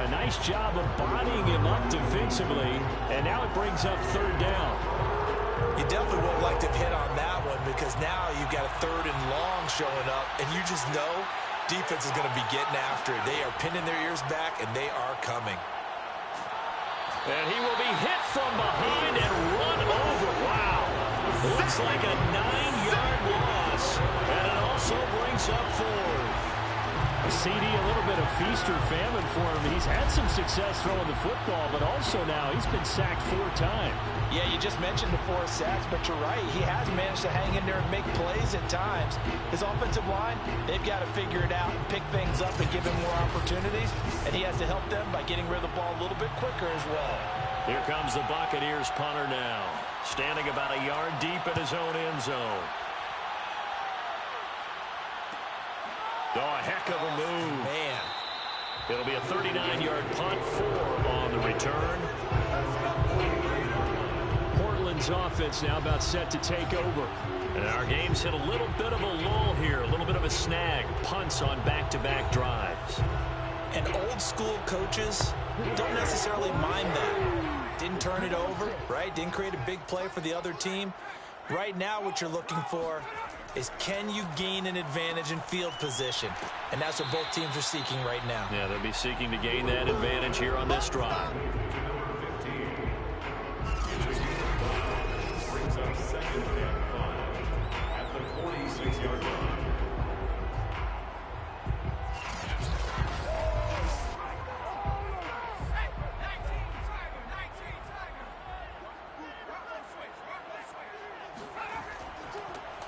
A nice job of bodying him up defensively, and now it brings up 3rd down. You definitely would have liked to hit on that one because now you've got a 3rd and long showing up, and you just know defense is going to be getting after it. They are pinning their ears back, and they are coming. And he will be hit from behind and run over. Wow. Looks like a 9-yard loss. And it also brings up 4th. CD, a little bit of feast or famine for him. He's had some success throwing the football, but also now he's been sacked 4 times. Yeah, you just mentioned the 4 sacks, but you're right. He has managed to hang in there and make plays at times. His offensive line, they've got to figure it out and pick things up and give him more opportunities, and he has to help them by getting rid of the ball a little bit quicker as well. Here comes the Buccaneers punter now, standing about a yard deep in his own end zone. Oh, a heck of a move. Man. It'll be a 39-yard punt, 4 on the return. Portland's offense now about set to take over. And our game's hit a little bit of a lull here, a little bit of a snag. Punts on back-to-back drives. And old-school coaches don't necessarily mind that. Didn't turn it over, right? Didn't create a big play for the other team. Right now what you're looking for is, can you gain an advantage in field position? And that's what both teams are seeking right now. Yeah, they'll be seeking to gain that advantage here on this drive. Brings up 2nd and 5 at the 46-yard line.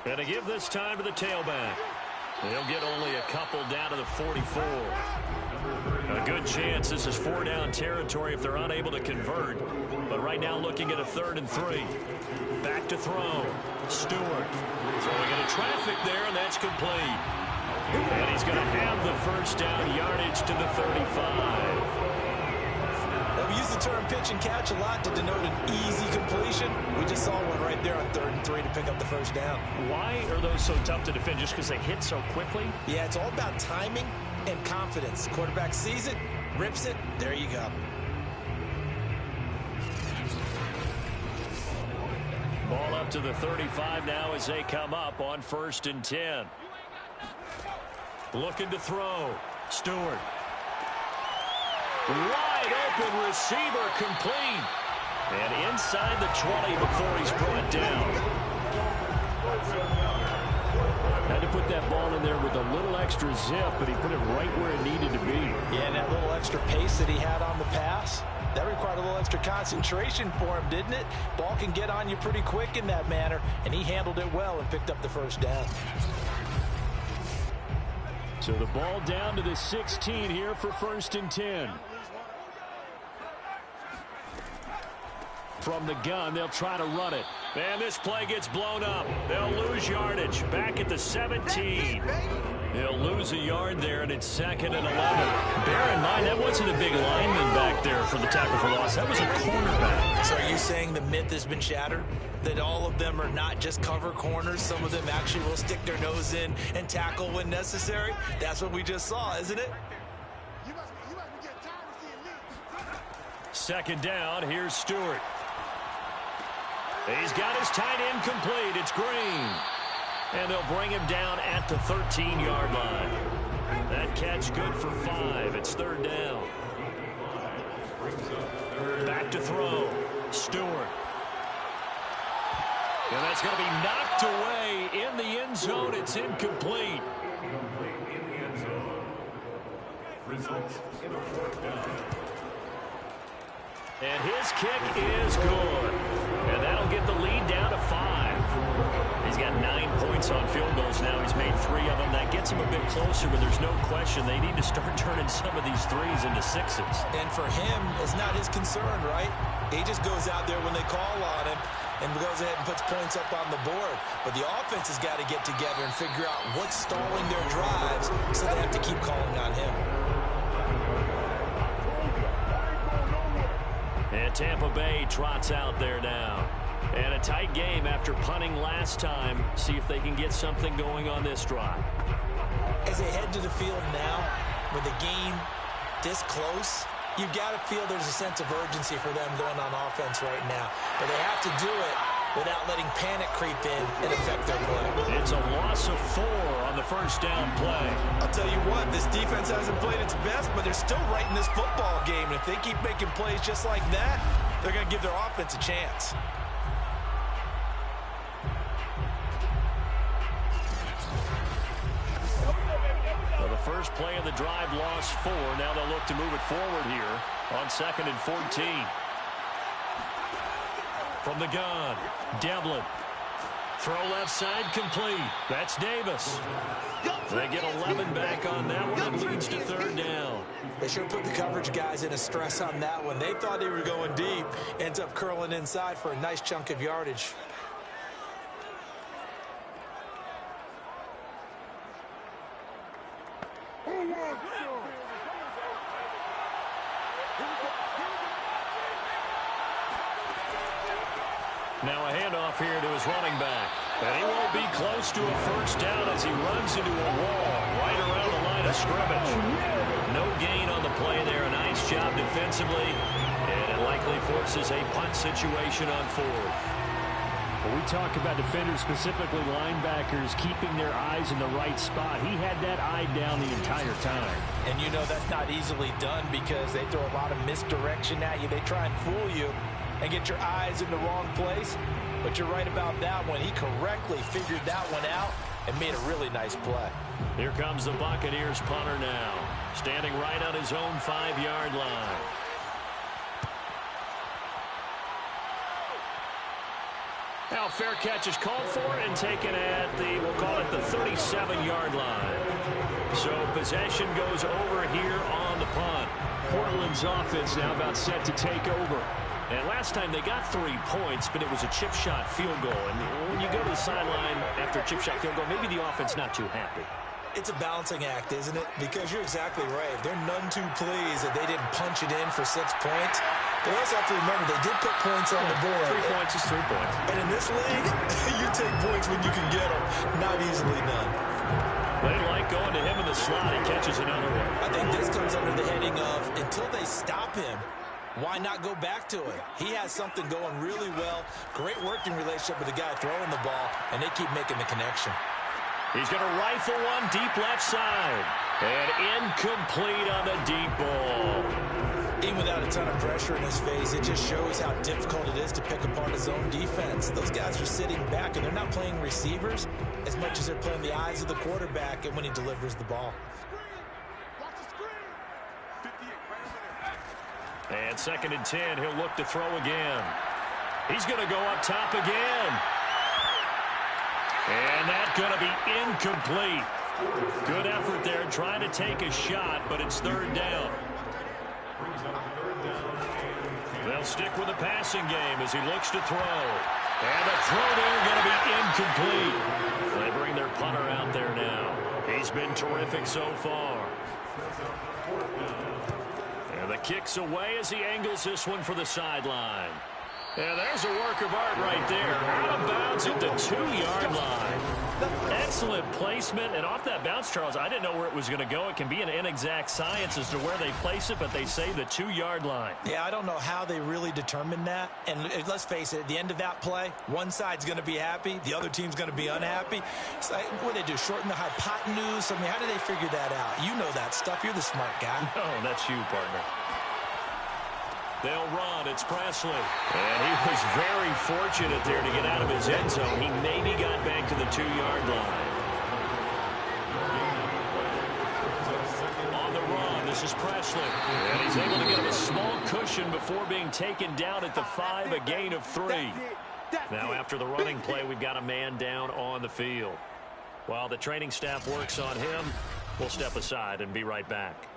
And to give this time to the tailback. They'll get only a couple down to the 44. A good chance this is 4-down territory if they're unable to convert. But right now looking at a 3rd and 3. Back to throw. Stewart throwing into traffic there, and that's complete. And he's going to have the 1st down yardage to the 35. Now, we use the term pitch and catch a lot to denote an easy completion. We just saw one right there on 3rd and 3 to pick up the 1st down. Why are those so tough to defend? Just because they hit so quickly? Yeah, it's all about timing and confidence. Quarterback sees it, rips it, there you go. Ball up to the 35 now as they come up on 1st and 10. Looking to throw. Stewart. Wide open receiver, complete. And inside the 20 before he's brought down. Had to put that ball in there with a little extra zip, but he put it right where it needed to be. Yeah, and that little extra pace that he had on the pass, that required a little extra concentration for him, didn't it? Ball can get on you pretty quick in that manner, and he handled it well and picked up the 1st down. So the ball down to the 16 here for 1st and 10. From the gun, they'll try to run it. And this play gets blown up. They'll lose yardage. Back at the 17. They'll lose a yard there, and it's 2nd and 11. Bear in mind, that wasn't a big lineman back there for the tackle for loss. That was a cornerback. So are you saying the myth has been shattered? That all of them are not just cover corners? Some of them actually will stick their nose in and tackle when necessary? That's what we just saw, isn't it? 2nd down. Here's Stewart. He's got his tight end complete. It's Green. And they'll bring him down at the 13-yard line. That catch good for 5. It's 3rd down. Back to throw. Stewart. And that's going to be knocked away in the end zone. It's incomplete. In the end zone. Results in a 4th down. And his kick is good. And that'll get the lead down to 5. He's got 9 points on field goals now. He's made 3 of them. That gets him a bit closer, but there's no question they need to start turning some of these 3s into 6s. And for him, it's not his concern, right? He just goes out there when they call on him and goes ahead and puts points up on the board. But the offense has got to get together and figure out what's stalling their drives, so they have to keep calling on him. And Tampa Bay trots out there now. And a tight game after punting last time. See if they can get something going on this drive. As they head to the field now, with the game this close, you've got to feel there's a sense of urgency for them going on offense right now. But they have to do it without letting panic creep in and affect their play. It's a loss of 4 on the 1st down play. I'll tell you what, this defense hasn't played its best, but they're still right in this football game. And if they keep making plays just like that, they're going to give their offense a chance. first play of the drive lost 4. Now they'll look to move it forward here on 2nd and 14. From the gun, Devlin. Throw left side complete. That's Davis. They get 11 back on that one and leads to 3rd down. They sure put the coverage guys in a stress on that one. They thought they were going deep. Ends up curling inside for a nice chunk of yardage. Now a handoff here to his running back. And he won't be close to a first down as he runs into a wall right around the line of scrimmage. No gain on the play there. A nice job defensively. And it likely forces a punt situation on 4th. When we talk about defenders, specifically linebackers, keeping their eyes in the right spot, he had that eye down the entire time. And you know that's not easily done because they throw a lot of misdirection at you. They try and fool you and get your eyes in the wrong place. But you're right about that one. He correctly figured that one out and made a really nice play. Here comes the Buccaneers punter now, standing right on his own 5-yard line. Now fair catch is called for and taken at the, we'll call it the 37-yard line. So possession goes over here on the punt. Portland's offense now about set to take over. And last time they got 3 points, but it was a chip shot field goal. And when you go to the sideline after a chip shot field goal, maybe the offense not too happy. It's a balancing act, isn't it? Because you're exactly right. They're none too pleased that they didn't punch it in for 6 points. They also have to remember they did put points on the board. 3 points is 3 points. And in this league, you take points when you can get them. Not easily done. They like going to him in the slot. He catches another one. I think this comes under the heading of until they stop him, why not go back to him? He has something going really well. Great working relationship with the guy throwing the ball, and they keep making the connection. He's going to rifle one deep left side. And incomplete on the deep ball. Even without a ton of pressure in his face, it just shows how difficult it is to pick apart his own defense. Those guys are sitting back, and they're not playing receivers as much as they're playing the eyes of the quarterback and when he delivers the ball. And 2nd and 10, he'll look to throw again. He's going to go up top again. And that's going to be incomplete. Good effort there trying to take a shot, but it's 3rd down. They'll stick with the passing game as he looks to throw. And the throw there going to be incomplete. They bring their punter out there now. He's been terrific so far. And the kick's away as he angles this one for the sideline. And there's a work of art right there. Out of bounds at the 2-yard line. Excellent placement. And off that bounce, Charles, I didn't know where it was going to go. It can be an inexact science as to where they place it, but they say the 2-yard line. Yeah, I don't know how they really determined that. And let's face it, at the end of that play, one side's going to be happy, the other team's going to be unhappy. It's like, what do they do, shorten the hypotenuse? I mean, how do they figure that out? You know that stuff. You're the smart guy. No, that's you, partner. They'll run. It's Presley. And he was very fortunate there to get out of his end zone. He maybe got back to the 2-yard line. On the run, this is Presley. And he's able to get him a small cushion before being taken down at the 5, a gain of 3. Now, after the running play, we've got a man down on the field. While the training staff works on him, we'll step aside and be right back.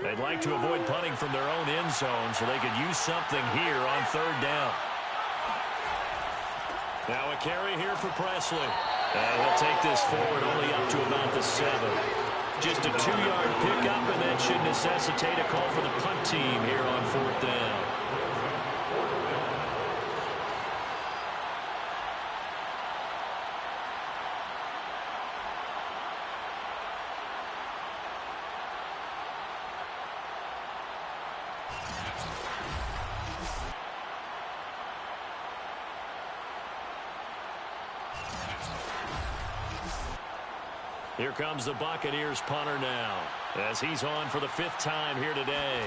They'd like to avoid punting from their own end zone so they could use something here on 3rd down. Now a carry here for Presley. And he'll take this forward only up to about the 7. Just a 2-yard pickup, and that should necessitate a call for the punt team here on 4th down. Here comes the Buccaneers punter now as he's on for the 5th time here today.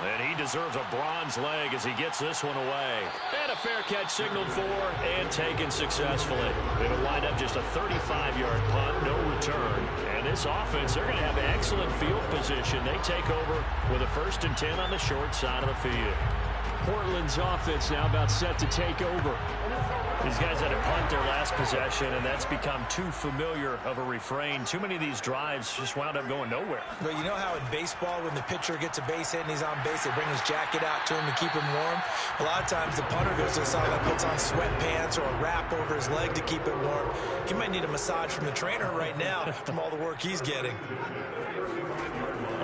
And he deserves a bronze leg as he gets this one away. And a fair catch signaled for and taken successfully. It'll wind up just a 35-yard punt, no return. And this offense, they're going to have excellent field position. They take over with a 1st and 10 on the short side of the field. Portland's offense now about set to take over. These guys had to punt their last possession, and that's become too familiar of a refrain. Too many of these drives just wound up going nowhere. Well, you know how in baseball, when the pitcher gets a base hit and he's on base, they bring his jacket out to him to keep him warm? A lot of times the punter goes to the sideline, puts on sweatpants or a wrap over his leg to keep it warm. He might need a massage from the trainer right now from all the work he's getting.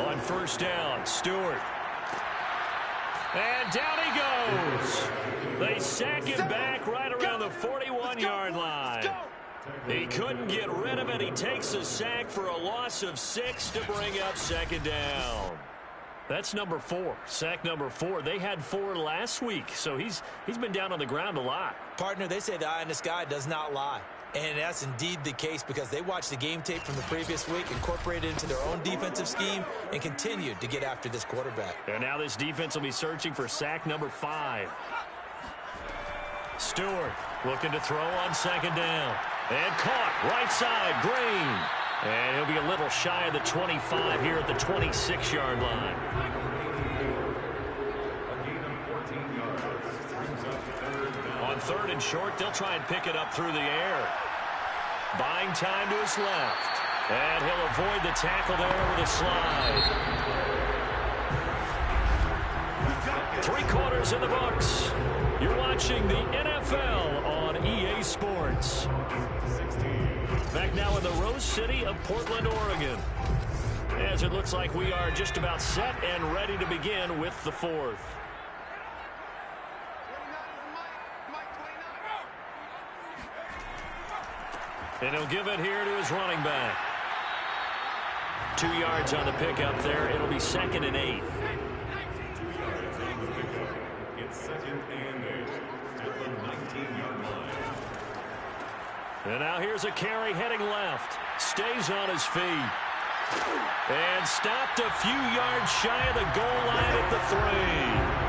On 1st down, Stewart. And down he goes. They sack him back right around the 41-yard line. He couldn't get rid of it. He takes a sack for a loss of 6 to bring up 2nd down. That's number 4. Sack number 4. They had 4 last week, so he's been down on the ground a lot. Partner, they say the eye in the sky does not lie. And that's indeed the case because they watched the game tape from the previous week, incorporated it into their own defensive scheme, and continued to get after this quarterback. And now this defense will be searching for sack number 5. Stewart looking to throw on 2nd down. And caught right side, Green. And he'll be a little shy of the 25 here at the 26-yard line. On 3rd and short, they'll try and pick it up through the air. Buying time to his left. And he'll avoid the tackle there with a slide. 3 quarters in the books. You're watching the NFL on EA Sports. Back now in the Rose City of Portland, Oregon. As it looks like we are just about set and ready to begin with the 4th. And he'll give it here to his running back. 2 yards on the pickup there. It'll be 2nd and 8. It's 2nd and 8 at the 19-yard line. And now here's a carry heading left. Stays on his feet. And stopped a few yards shy of the goal line at the 3.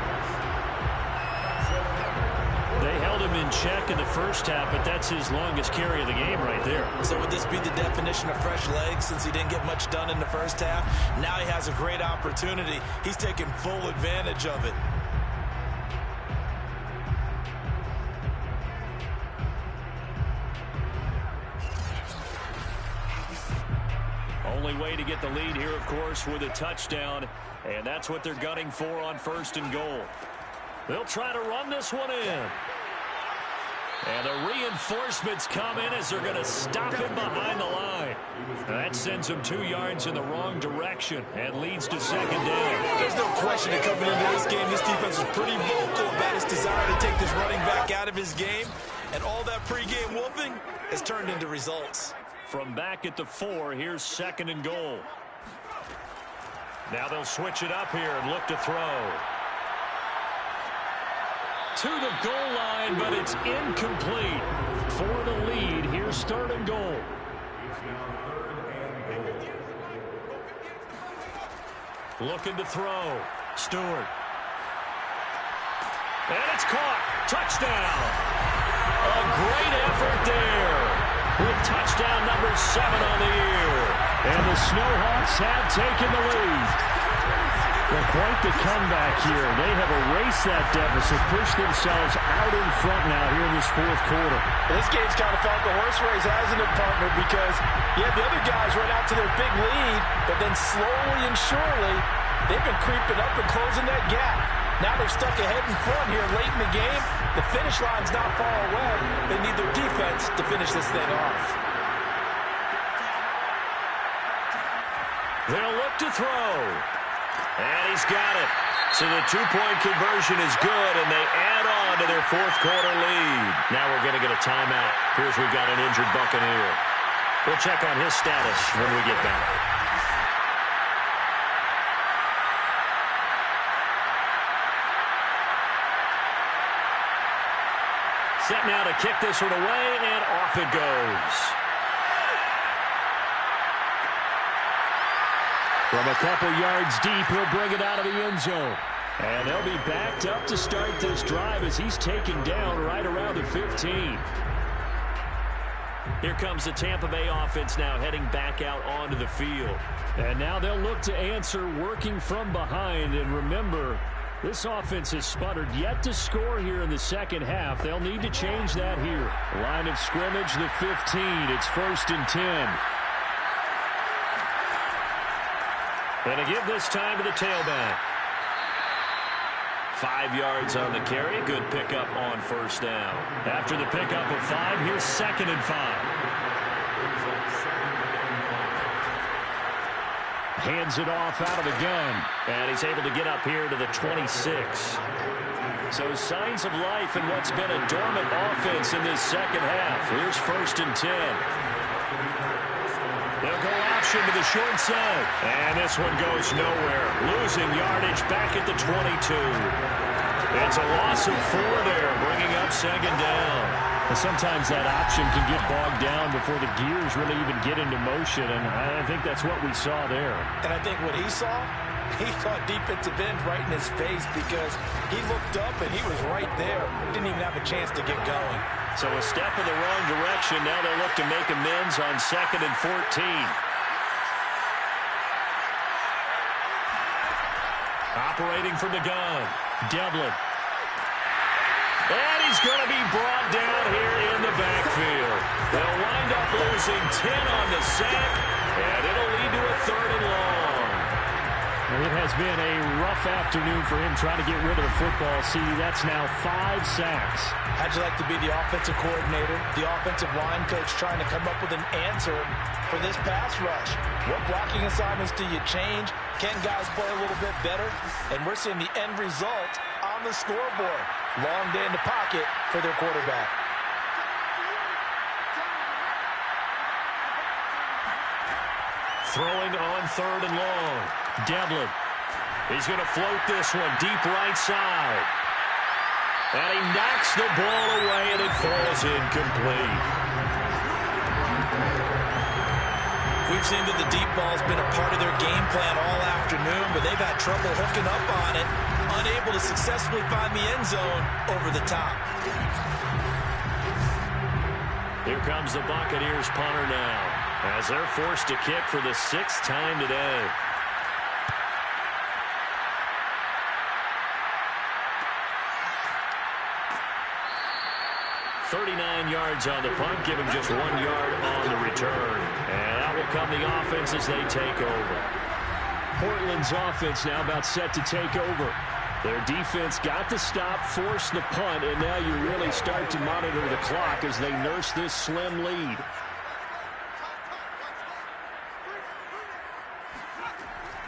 They held him in check in the first half, but that's his longest carry of the game right there. So would this be the definition of fresh legs since he didn't get much done in the first half? Now he has a great opportunity. He's taking full advantage of it. Only way to get the lead here, of course, with a touchdown, and that's what they're gunning for on 1st and goal. They'll try to run this one in. And the reinforcements come in as they're going to stop him behind the line. That sends him 2 yards in the wrong direction and leads to 2nd down. There's no question that coming into this game, this defense was pretty vocal about his desire to take this running back out of his game. And all that pregame wolfing has turned into results. From back at the 4, here's 2nd and goal. Now they'll switch it up here and look to throw. To the goal line, but it's incomplete. For the lead, here's 3rd and goal. Looking to throw. Stewart. And it's caught. Touchdown. A great effort there. With touchdown number 7 on the year. And the Snowhawks have taken the lead. Well, quite the comeback here. They have erased that deficit, pushed themselves out in front now here in this 4th quarter. This game's kind of felt the horse race, hasn't it, partner? Because, yeah, the other guys run out to their big lead, but then slowly and surely, they've been creeping up and closing that gap. Now they're stuck ahead in front here late in the game. The finish line's not far away. They need their defense to finish this thing off. They'll look to throw. And he's got it. So the 2-point conversion is good, and they add on to their 4th quarter lead. Now we're going to get a timeout. Here's we've got an injured Buccaneer. We'll check on his status when we get back. Set now to kick this one away, and off it goes. From a couple yards deep, he'll bring it out of the end zone. And they'll be backed up to start this drive as he's taken down right around the 15. Here comes the Tampa Bay offense now heading back out onto the field. And now they'll look to answer working from behind. And remember, this offense has sputtered yet to score here in the second half. They'll need to change that here. Line of scrimmage, the 15. It's 1st and 10. And to give this time to the tailback. 5 yards on the carry. Good pickup on 1st down. After the pickup of 5, here's 2nd and 5. Hands it off out of the gun. And he's able to get up here to the 26. So signs of life in what's been a dormant offense in this second half. Here's 1st and 10. They'll go option to the short side. And this one goes nowhere. Losing yardage back at the 22. It's a loss of 4 there, bringing up 2nd down. And sometimes that option can get bogged down before the gears really even get into motion, and I think that's what we saw there. And I think what he saw defensive end right in his face because he looked up and he was right there. Didn't even have a chance to get going. So a step in the wrong direction. Now they'll look to make amends on 2nd and 14. Operating from the gun, Devlin. And he's going to be brought down here in the backfield. They'll wind up losing 10 on the sack, and it'll lead to a 3rd and long. It has been a rough afternoon for him trying to get rid of the football. See, that's now 5 sacks. How'd you like to be the offensive coordinator, the offensive line coach trying to come up with an answer for this pass rush? What blocking assignments do you change? Can guys play a little bit better? And we're seeing the end result on the scoreboard. Long day in the pocket for their quarterback. Throwing on 3rd and long. Devlin. He's going to float this one deep right side. And he knocks the ball away, and it falls incomplete. We've seen that the deep ball's been a part of their game plan all afternoon, but they've had trouble hooking up on it, unable to successfully find the end zone over the top. Here comes the Buccaneers punter now, as they're forced to kick for the 6th time today. .39 yards on the punt, giving just 1 yard on the return. And out will come the offense as they take over. Portland's offense now about set to take over. Their defense got the stop, forced the punt, and now you really start to monitor the clock as they nurse this slim lead.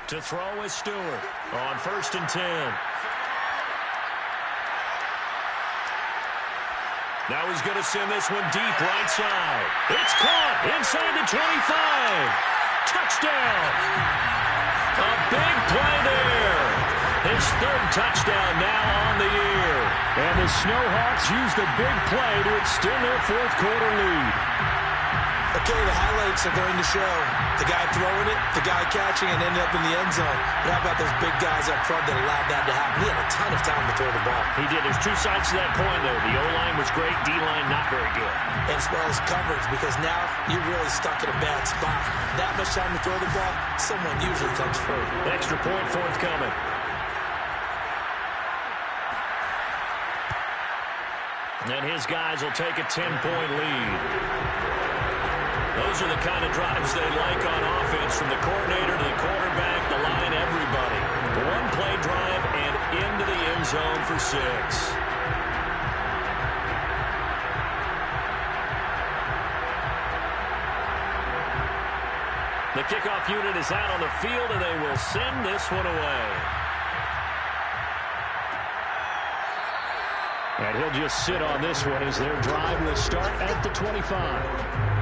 To throw is Stewart on 1st and 10. Now he's going to send this one deep right side. It's caught inside the 25. Touchdown. A big play there. His 3rd touchdown now on the year. And the Snowhawks use the big play to extend their 4th quarter lead. Okay, the highlights are going to show the guy throwing it, the guy catching, and ended up in the end zone. But how about those big guys up front that allowed that to happen? He had a ton of time to throw the ball. He did. There's 2 sides to that coin, though. The O-line was great. D-line not very good. And as well as coverage, because now you're really stuck in a bad spot. That much time to throw the ball, someone usually comes through. Extra point forthcoming. And his guys will take a 10-point lead. Those are the kind of drives they like on offense, from the coordinator to the quarterback, the line, everybody. 1-play drive and into the end zone for 6. The kickoff unit is out on the field, and they will send this one away. And he'll just sit on this one as their drive will start at the 25.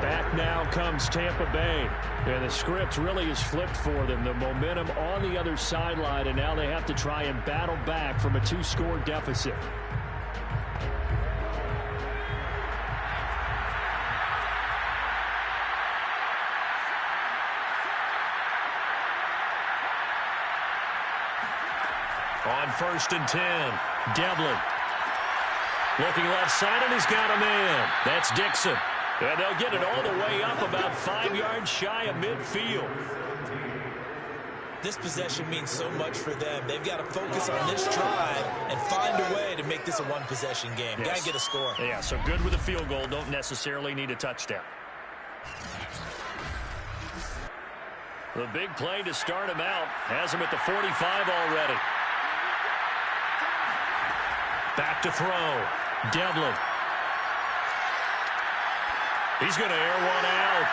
Back now comes Tampa Bay. And the script really is flipped for them. The momentum on the other sideline, and now they have to try and battle back from a 2-score deficit. On 1st and 10, Devlin. Looking left side, and he's got a man. That's Dixon. And they'll get it all the way up about 5 yards shy of midfield. This possession means so much for them. They've got to focus on this drive and find a way to make this a one-possession game. Yes. Got to get a score. Yeah, so good with a field goal. Don't necessarily need a touchdown. The big play to start him out. Has him at the 45 already. Back to throw. Devlin. He's going to air one out.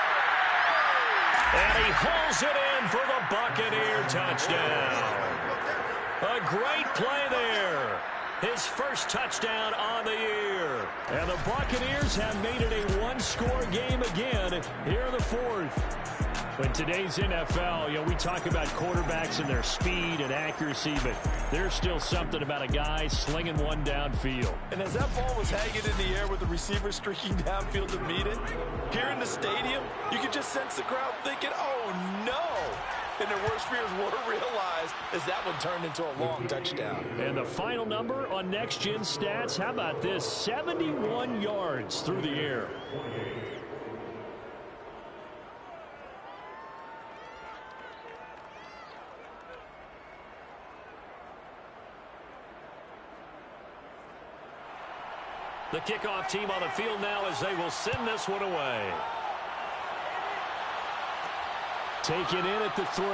And he hauls it in for the Buccaneer touchdown. A great play there. His first touchdown on the year. And the Buccaneers have made it a one-score game again here in the fourth. In today's NFL, we talk about quarterbacks and their speed and accuracy, but there's still something about a guy slinging one downfield. And as that ball was hanging in the air with the receiver streaking downfield to meet it, here in the stadium, you could just sense the crowd thinking, oh, no. And their worst fears were realized as that one turned into a long touchdown. And the final number on Next Gen Stats, how about this? 71 yards through the air. The kickoff team on the field now as they will send this one away. Taken in at the 3.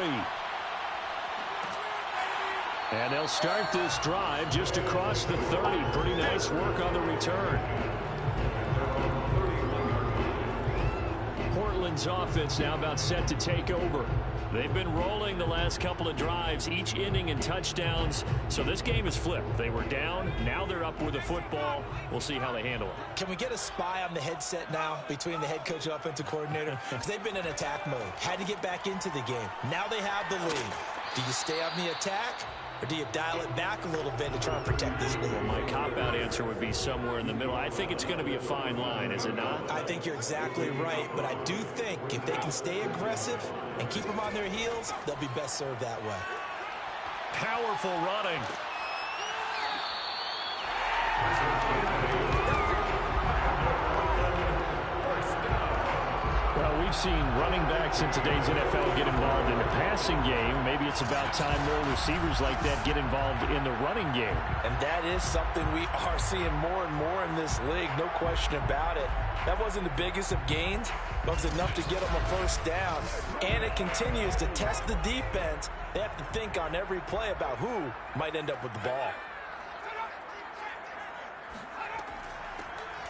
And they'll start this drive just across the 30. Pretty nice work on the return. Portland's offense now about set to take over. They've been rolling the last couple of drives, each inning in touchdowns. So this game is flipped. They were down. Now they're up with the football. We'll see how they handle it. Can we get a spy on the headset now between the head coach and offensive coordinator? Because they've been in attack mode. Had to get back into the game. Now they have the lead. Do you stay on the attack? Or do you dial it back a little bit to try and protect this lead? Well, my cop-out answer would be somewhere in the middle. I think it's going to be a fine line, is it not? I think you're exactly right, but I do think if they can stay aggressive and keep them on their heels, they'll be best served that way. Powerful running. Well, we've seen running backs in today's NFL get involved in the passing game. Maybe it's about time more receivers like that get involved in the running game. And that is something we are seeing more and more in this league, no question about it. That wasn't the biggest of gains, but it was enough to get them a first down. And it continues to test the defense. They have to think on every play about who might end up with the ball.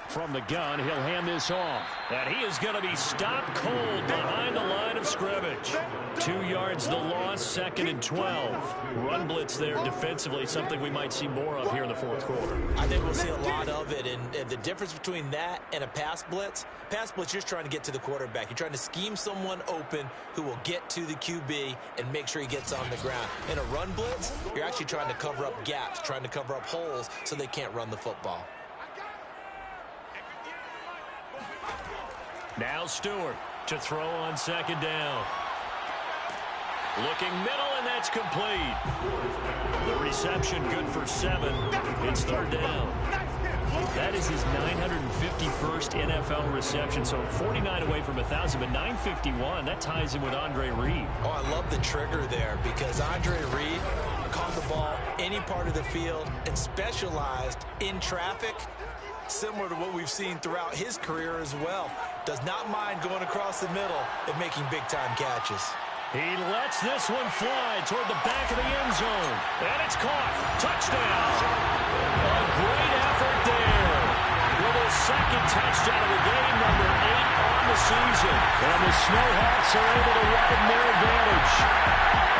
From the gun, he'll hand this off. And he is going to be stopped cold behind the line of scrimmage. 2 yards the loss, 2nd and 12. Run blitz there defensively, something we might see more of here in the fourth quarter. I think we'll see a lot of it, and the difference between that and a pass blitz, you're just trying to get to the quarterback. You're trying to scheme someone open who will get to the QB and make sure he gets on the ground. In a run blitz, you're actually trying to cover up gaps, trying to cover up holes so they can't run the football. Now Stewart to throw on 2nd down. Looking middle, and that's complete. The reception good for 7. It's 3rd down. That is his 951st NFL reception, so 49 away from 1,000, but 951, that ties him with Andre Reed. Oh, I love the trigger there because Andre Reed caught the ball any part of the field and specialized in traffic, similar to what we've seen throughout his career as well. Does not mind going across the middle and making big-time catches. He lets this one fly toward the back of the end zone. And it's caught. Touchdown. A great effort there. With his 2nd touchdown of the game, number 8 on the season. And the Snowhawks are able to widen their advantage.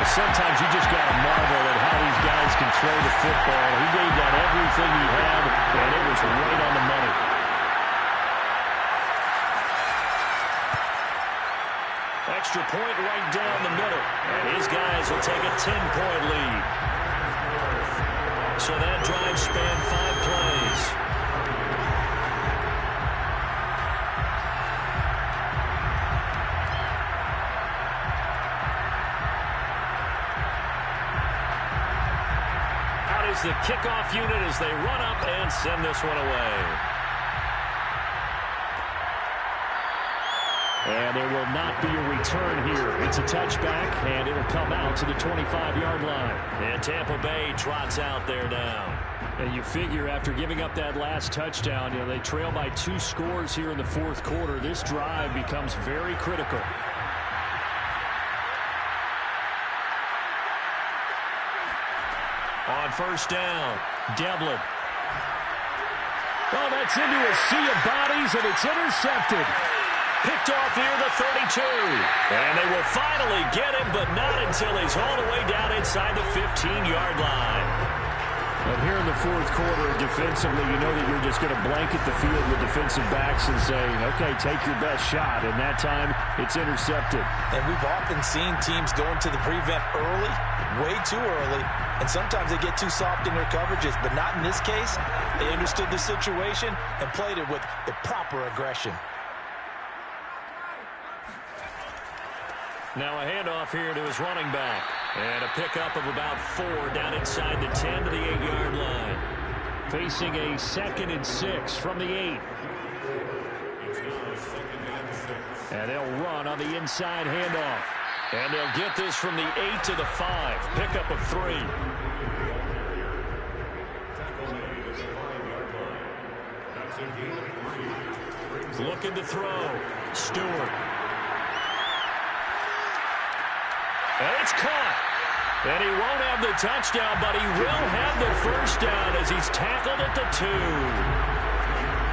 Well, sometimes you just got to marvel at how these guys can throw the football. He gave that everything he had, and it was right on the money. Extra point right down the middle. And his guys will take a 10-point lead. So that drive spanned 5 plays. is the kickoff unit as they run up and send this one away. And there will not be a return here. It's a touchback, and it'll come out to the 25-yard line. And Tampa Bay trots out there now. And you figure after giving up that last touchdown, they trail by 2 scores here in the fourth quarter. This drive becomes very critical. On first down, Devlin. Oh, that's into a sea of bodies, and it's intercepted. Picked off near the 32. And they will finally get him, but not until he's all the way down inside the 15-yard line. But here in the fourth quarter, defensively, you know that you're just going to blanket the field with defensive backs and say, okay, take your best shot. And that time, it's intercepted. And we've often seen teams go into the prevent early, way too early, and sometimes they get too soft in their coverages. But not in this case. They understood the situation and played it with the proper aggression. Now a handoff here to his running back. And a pickup of about 4 down inside the 10 to the 8-yard line. Facing a 2nd and 6 from the 8. And they'll run on the inside handoff. And they'll get this from the 8 to the 5. Pickup of 3. Looking to throw. Stewart. And it's caught. And he won't have the touchdown, but he will have the first down as he's tackled at the 2.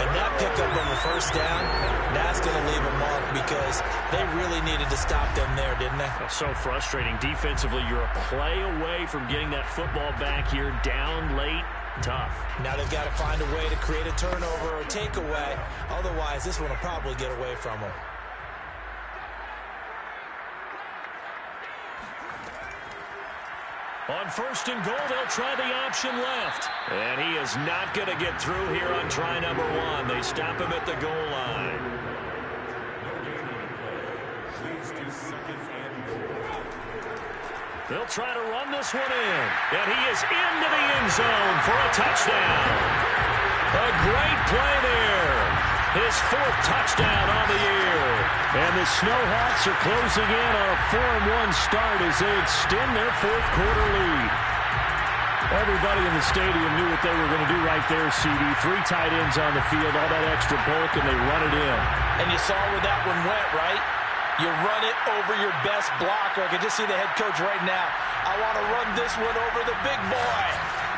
And that pickup of a first down, that's going to leave a mark because they really needed to stop them there, didn't they? That's so frustrating. Defensively, you're a play away from getting that football back here down late. Tough. Now they've got to find a way to create a turnover or a takeaway. Otherwise, this one will probably get away from them. On first and goal, they'll try the option left. And he is not going to get through here on try number 1. They stop him at the goal line. They'll try to run this one in. And he is into the end zone for a touchdown. A great play there. His 4th touchdown on the year. And the Snowhawks are closing in on a 4-1 start as they extend their fourth quarter lead. Everybody in the stadium knew what they were going to do right there, CD. 3 tight ends on the field, all that extra bulk, and they run it in. And you saw where that one went, right? You run it over your best blocker. I can just see the head coach right now. I want to run this one over the big boy.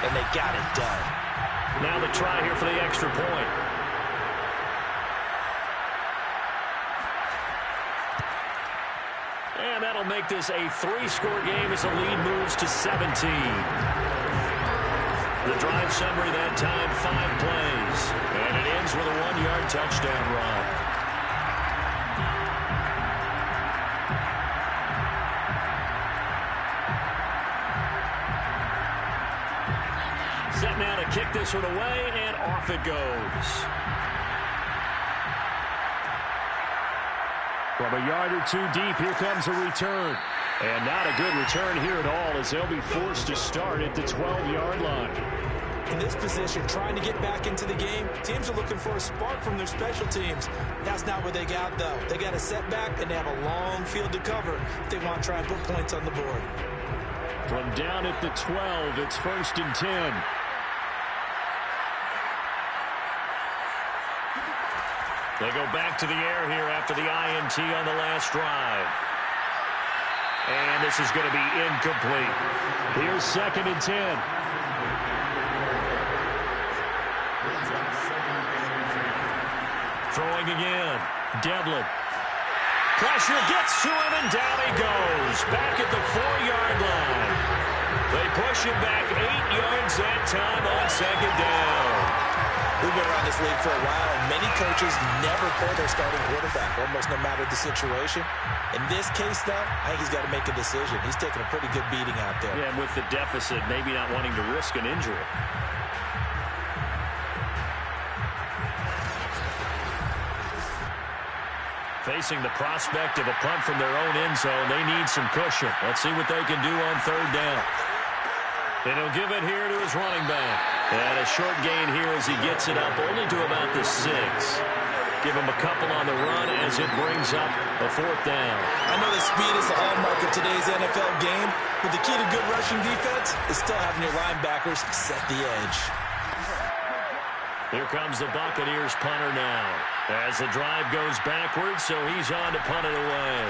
And they got it done. Now the try here for the extra point. And that'll make this a 3-score game as the lead moves to 17. The drive summary that time, 5 plays. And it ends with a 1-yard touchdown run. Set now to kick this one away, and off it goes. From a yard or 2 deep, here comes a return. And not a good return here at all as they'll be forced to start at the 12-yard line. In this position, trying to get back into the game, teams are looking for a spark from their special teams. That's not what they got, though. They got a setback, and they have a long field to cover if they want to try and put points on the board. From down at the 12, it's 1st and 10. They go back to the air here after the INT on the last drive. And this is going to be incomplete. Here's 2nd and 10. Throwing again. Devlin. Pressure gets to him, and down he goes. Back at the 4-yard line. They push him back 8 yards that time on 2nd down. We've been around this league for a while, and many coaches never pull their starting quarterback, almost no matter the situation. In this case, though, I think he's got to make a decision. He's taking a pretty good beating out there. Yeah, and with the deficit, maybe not wanting to risk an injury. Facing the prospect of a punt from their own end zone, they need some cushion. Let's see what they can do on 3rd down. And he'll give it here to his running back. And a short gain here as he gets it up only to about the 6. Give him a couple on the run as it brings up a 4th down. I know that speed is the hallmark of today's NFL game, but the key to good rushing defense is still having your linebackers set the edge. Here comes the Buccaneers punter now as the drive goes backwards, so he's on to punt it away.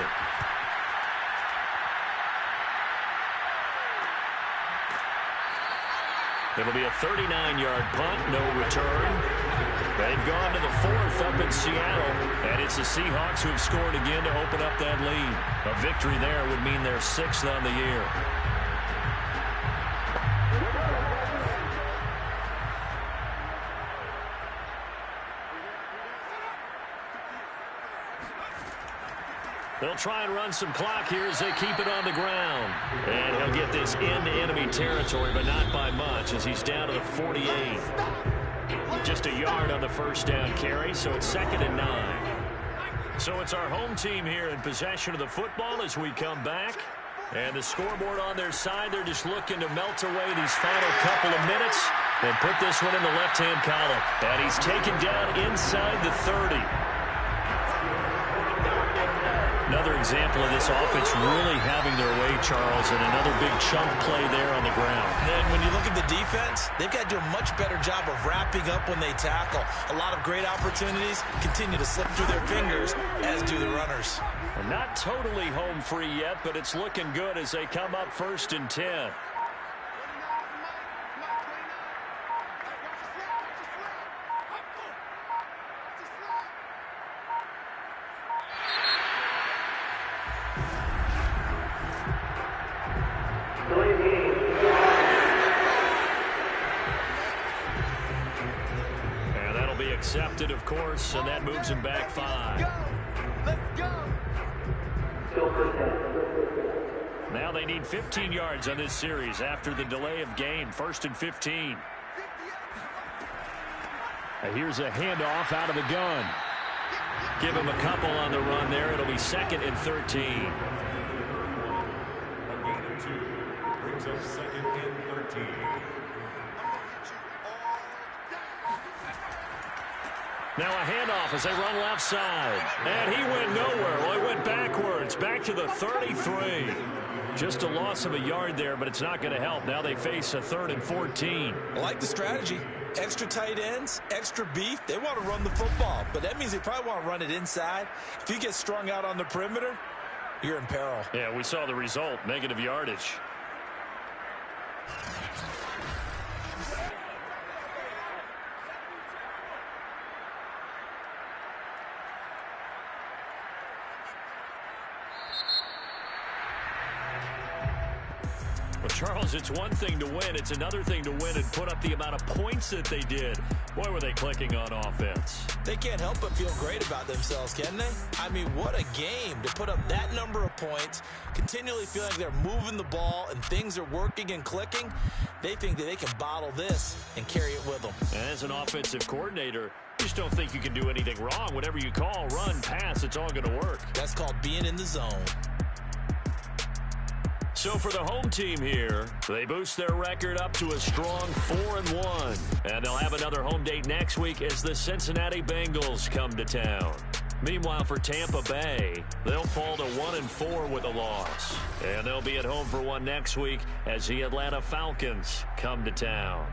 It'll be a 39-yard punt, no return. They've gone to the 4th up in Seattle, and it's the Seahawks who have scored again to open up that lead. A victory there would mean they're 6th on the year. They'll try and run some clock here as they keep it on the ground. And he'll get this into enemy territory, but not by much as he's down to the 48. Just a yard on the first down carry, so it's 2nd and 9. So it's our home team here in possession of the football as we come back. And the scoreboard on their side, they're just looking to melt away these final couple of minutes and put this one in the left-hand column. And he's taken down inside the 30. Another example of this offense really having their way, Charles, and another big chunk play there on the ground. And when you look at the defense, they've got to do a much better job of wrapping up when they tackle. A lot of great opportunities continue to slip through their fingers, as do the runners. And not totally home free yet, but it's looking good as they come up 1st and 10. Accepted, of course, and that moves him back 5. Let's go. Now they need 15 yards on this series after the delay of game. 1st and 15. Here's a handoff out of the gun. Give him a couple on the run there. It'll be 2nd and 13. A gain of 2 brings up 2nd and 13. Now a handoff as they run left side. And he went nowhere. Well, he went backwards. Back to the 33. Just a loss of a yard there, but it's not going to help. Now they face a 3rd and 14. I like the strategy. Extra tight ends, extra beef. They want to run the football, but that means they probably want to run it inside. If you get strung out on the perimeter, you're in peril. Yeah, we saw the result. Negative yardage. Charles, it's one thing to win. It's another thing to win and put up the amount of points that they did. Boy, were they clicking on offense. They can't help but feel great about themselves, can they? I mean, what a game to put up that number of points, continually feeling like they're moving the ball and things are working and clicking. They think that they can bottle this and carry it with them. As an offensive coordinator, you just don't think you can do anything wrong. Whatever you call, run, pass, it's all going to work. That's called being in the zone. So for the home team here, they boost their record up to a strong 4-1. And they'll have another home date next week as the Cincinnati Bengals come to town. Meanwhile, for Tampa Bay, they'll fall to 1-4 with a loss. And they'll be at home for one next week as the Atlanta Falcons come to town.